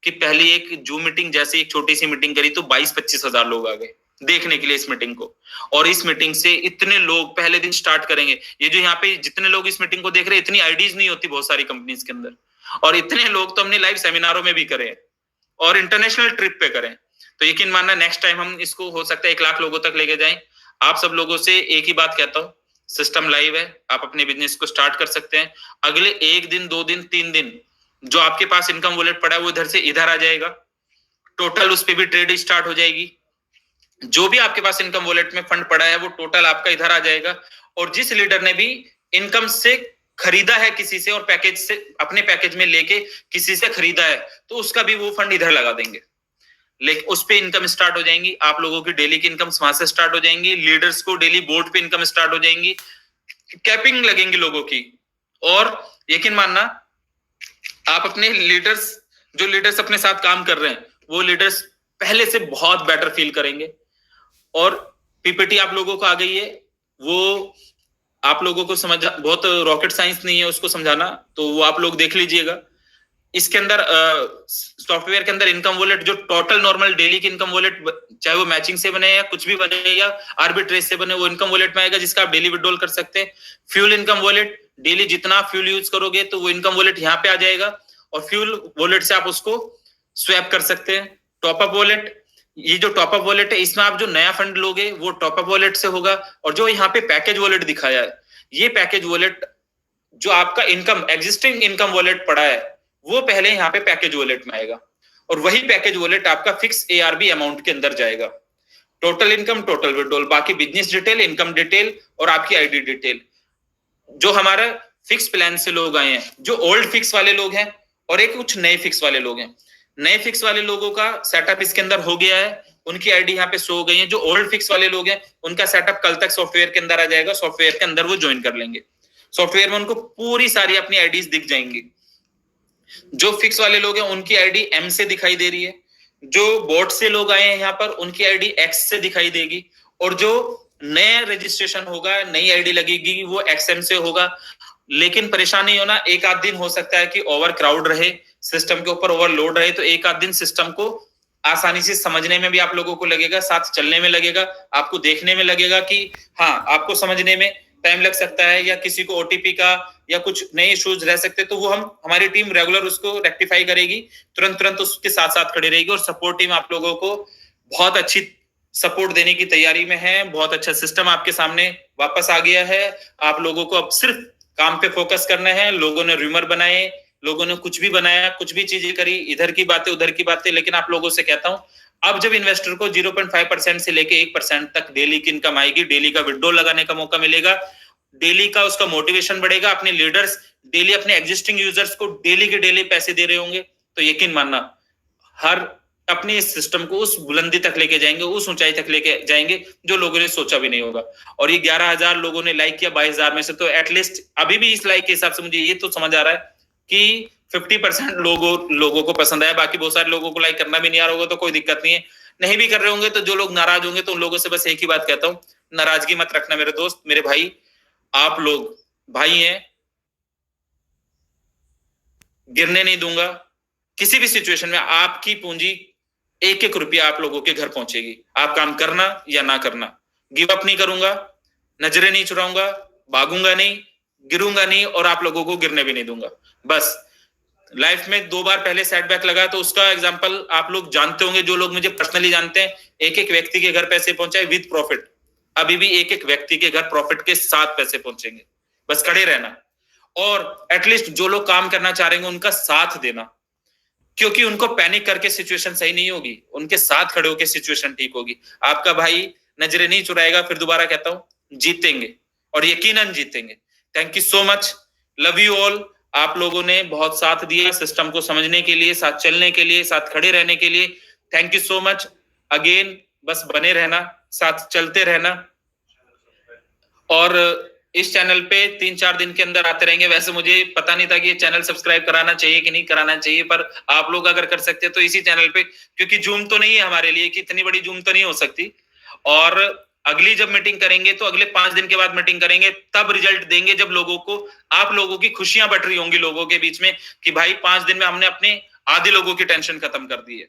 कि पहली एक जूम मीटिंग, जैसे एक छोटी सी मीटिंग करी तो 22-25 हजार लोग आ गए देखने के लिए इस मीटिंग को। और इस मीटिंग से इतने लोग पहले दिन स्टार्ट करेंगे। ये जो यहाँ पे जितने लोग इस मीटिंग को देख रहे हैं, इतनी आईडीज नहीं होती बहुत सारी कंपनीज के अंदर, और इतने लोग तो हमने लाइव सेमिनारों में भी करे और इंटरनेशनल ट्रिप पे करें। तो यकीन मानना नेक्स्ट टाइम हम इसको हो सकता है 1 लाख लोगों तक लेके जाएं। आप सब लोगों से एक ही बात कहता हूँ, सिस्टम लाइव है, आप अपने बिजनेस को स्टार्ट कर सकते हैं। अगले 1 दिन, 2 दिन, 3 दिन जो आपके पास इनकम वॉलेट पड़ा है वो इधर से इधर आ जाएगा, टोटल उस पर भी ट्रेड स्टार्ट हो जाएगी। जो भी आपके पास इनकम वॉलेट में फंड पड़ा है वो टोटल आपका इधर आ जाएगा। और जिस लीडर ने भी इनकम से खरीदा है किसी से और पैकेज से अपने पैकेज में लेके किसी से खरीदा है तो उसका भी वो फंड इधर लगा देंगे, लेकिन उस पे इनकम स्टार्ट हो जाएंगी। आप लोगों की डेली की इनकम वहां से स्टार्ट हो जाएंगी। लीडर्स को डेली बोर्ड पे इनकम स्टार्ट हो जाएंगी, कैपिंग लगेंगी लोगों की। और यकीन मानना आप अपने लीडर्स, जो लीडर्स अपने साथ काम कर रहे हैं वो लीडर्स पहले से बहुत बेटर फील करेंगे। और पीपीटी आप लोगों को आ गई है, वो आप लोगों को समझ, बहुत रॉकेट साइंस नहीं है उसको समझाना, तो वो आप लोग देख लीजिएगा। इसके अंदर सॉफ्टवेयर के अंदर इनकम वॉलेट, जो टोटल नॉर्मल डेली की इनकम वॉलेट, चाहे वो मैचिंग से बने या कुछ भी बने या आर्बिट्रेज से बने, वो इनकम वॉलेट में आएगा जिसका आप डेली विड्रॉल कर सकते हैं। फ्यूल इनकम वॉलेट, डेली जितना फ्यूल यूज करोगे तो वो इनकम वॉलेट यहाँ पे आ जाएगा और फ्यूल वॉलेट से आप उसको स्वैप कर सकते हैं। टॉपअप वॉलेट, ये जो टॉपअप वॉलेट है इसमें आप जो नया फंड लोगे वो टॉपअप वॉलेट से होगा। और जो यहाँ पे पैकेज वॉलेट दिखाया है, ये पैकेज वॉलेट जो आपका इनकम एग्जिस्टिंग इनकम वॉलेट पड़ा है वो पहले यहाँ पे पैकेज वॉलेट में आएगा और वही पैकेज वॉलेट आपका फिक्स ARB अमाउंट के अंदर जाएगा। टोटल इनकम, टोटल विड्रॉल, बाकी बिजनेस डिटेल, इनकम डिटेल और आपकी आईडी डिटेल। जो हमारा फिक्स प्लान से लोग आए हैं, जो ओल्ड फिक्स वाले लोग हैं और एक कुछ नए फिक्स वाले लोग हैं। नए फिक्स वाले लोगों का सेटअप इसके अंदर हो गया है, उनकी आईडी यहाँ पे शो हो गई है। जो ओल्ड फिक्स वाले लोग हैं उनका सेटअप कल तक सॉफ्टवेयर के अंदर आ जाएगा, सॉफ्टवेयर के अंदर वो ज्वाइन कर लेंगे। सॉफ्टवेयर में उनको पूरी सारी अपनी आईडीज दिख जाएंगी। जो फिक्स वाले लोग हैं उनकी आईडी M से दिखाई दे रही है, जो बोट से लोग आए हैं यहाँ पर उनकी आईडी X से दिखाई देगी, और जो नया रजिस्ट्रेशन होगा, नई आईडी लगेगी, वो XM से होगा। लेकिन परेशानी होना, एक आध दिन हो सकता है कि ओवर क्राउड रहे, सिस्टम के ऊपर ओवरलोड रहे, तो एक आध दिन सिस्टम को आसानी से समझने में भी आप लोगों को लगेगा, साथ चलने में लगेगा, आपको देखने में लगेगा कि हाँ आपको समझने में टाइम लग सकता है, या किसी को OTP का या कुछ नए इश्यूज रह सकते, तो वो हमारी टीम रेगुलर उसको रेक्टिफाई करेगी, तुरंत उसके साथ साथ खड़ी रहेगी। और सपोर्ट टीम आप लोगों को बहुत अच्छी सपोर्ट देने की तैयारी में है। बहुत अच्छा सिस्टम आपके सामने वापस आ गया है। आप लोगों को अब सिर्फ काम पे फोकस करना है। लोगों ने रूमर बनाए, लोगों ने कुछ भी बनाया, कुछ भी चीजें करी, इधर की बातें उधर की बातें, लेकिन आप लोगों से कहता हूं, अब जब इन्वेस्टर को 0.5% से लेके 1% तक डेली की इनकम आएगी, डेली का विड्रॉल लगाने का मौका मिलेगा, डेली का उसका मोटिवेशन बढ़ेगा, अपने लीडर्स डेली अपने एग्जिस्टिंग यूजर्स को डेली के डेली पैसे दे रहे होंगे, तो यकीन मानना हर अपने इस सिस्टम को उस बुलंदी तक लेके जाएंगे, उस ऊंचाई तक लेके जाएंगे जो लोगों ने सोचा भी नहीं होगा। और ये 11,000 लोगों ने लाइक किया 22,000 में से, तो एटलीस्ट अभी भी इस लाइक के हिसाब से मुझे ये तो समझ आ रहा है कि 50% लोगों को पसंद आया, बाकी बहुत सारे लोगों को लाइक करना भी नहीं आ रहा होगा तो कोई दिक्कत नहीं है, नहीं भी कर रहे होंगे तो जो लोग नाराज होंगे तो उन लोगों से बस एक ही बात कहता हूं, नाराजगी मत रखना मेरे दोस्त, मेरे भाई, आप लोग भाई हैं, गिरने नहीं दूंगा। किसी भी सिचुएशन में आपकी पूंजी एक एक रुपया आप लोगों के घर पहुंचेगी, आप काम करना या ना करना, गिव अप नहीं करूंगा, नजरें नहीं चुराऊंगा, भागूंगा नहीं, गिरूंगा नहीं और आप लोगों को गिरने भी नहीं दूंगा। बस लाइफ में 2 बार पहले सेटबैक लगा तो उसका एग्जांपल आप लोग जानते होंगे, जो लोग मुझे पर्सनली जानते हैं, एक एक व्यक्ति के घर पैसे पहुंचाए विद प्रॉफिट, अभी भी एक एक व्यक्ति के घर प्रॉफिट के साथ पैसे पहुंचेंगे, बस खड़े रहना और एटलीस्ट जो लोग काम करना चाह रहे हैं उनका साथ देना, क्योंकि उनको पैनिक करके सिचुएशन सही नहीं होगी, उनके साथ खड़े होकर सिचुएशन ठीक होगी। आपका भाई नजरें नहीं चुराएगा, फिर दोबारा कहता हूं जीतेंगे और यकीनन जीतेंगे। Thank you so much, love you all. आप लोगों ने बहुत साथ दिया सिस्टम को समझने के लिए, साथ चलने के लिए, साथ खड़े रहने के लिए, thank you so much again. बस बने रहना, साथ चलते रहना और इस चैनल पे 3-4 दिन के अंदर आते रहेंगे। वैसे मुझे पता नहीं था कि ये चैनल सब्सक्राइब कराना चाहिए कि नहीं कराना चाहिए, पर आप लोग अगर कर सकते हैं तो इसी चैनल पे, क्योंकि जूम तो नहीं है हमारे लिए कि इतनी बड़ी जूम तो नहीं हो सकती, और अगली जब मीटिंग करेंगे तो अगले 5 दिन के बाद मीटिंग करेंगे, तब रिजल्ट देंगे जब लोगों को, आप लोगों की खुशियां बट रही होंगी लोगों के बीच में कि भाई 5 दिन में हमने अपने आधे लोगों की टेंशन खत्म कर दी है,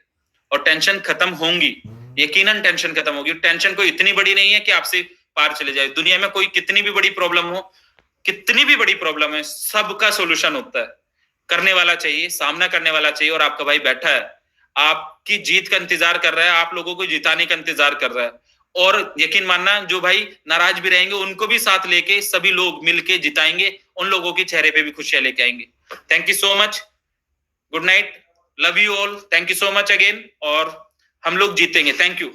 और टेंशन खत्म होंगी, यकीनन टेंशन खत्म होगी। टेंशन कोई इतनी बड़ी नहीं है कि आपसे पार चले जाए। दुनिया में कोई कितनी भी बड़ी प्रॉब्लम हो, कितनी भी बड़ी प्रॉब्लम है, सबका सॉल्यूशन होता है, करने वाला चाहिए, सामना करने वाला चाहिए, और आपका भाई बैठा है, आपकी जीत का इंतजार कर रहा है, आप लोगों को जिताने का इंतजार कर रहा है, और यकीन मानना जो भाई नाराज भी रहेंगे उनको भी साथ लेके सभी लोग मिलके जिताएंगे, उन लोगों के चेहरे पे भी खुशियां लेके आएंगे। Thank you so much, good night, love you all, thank you so much again, और हम लोग जीतेंगे। Thank you.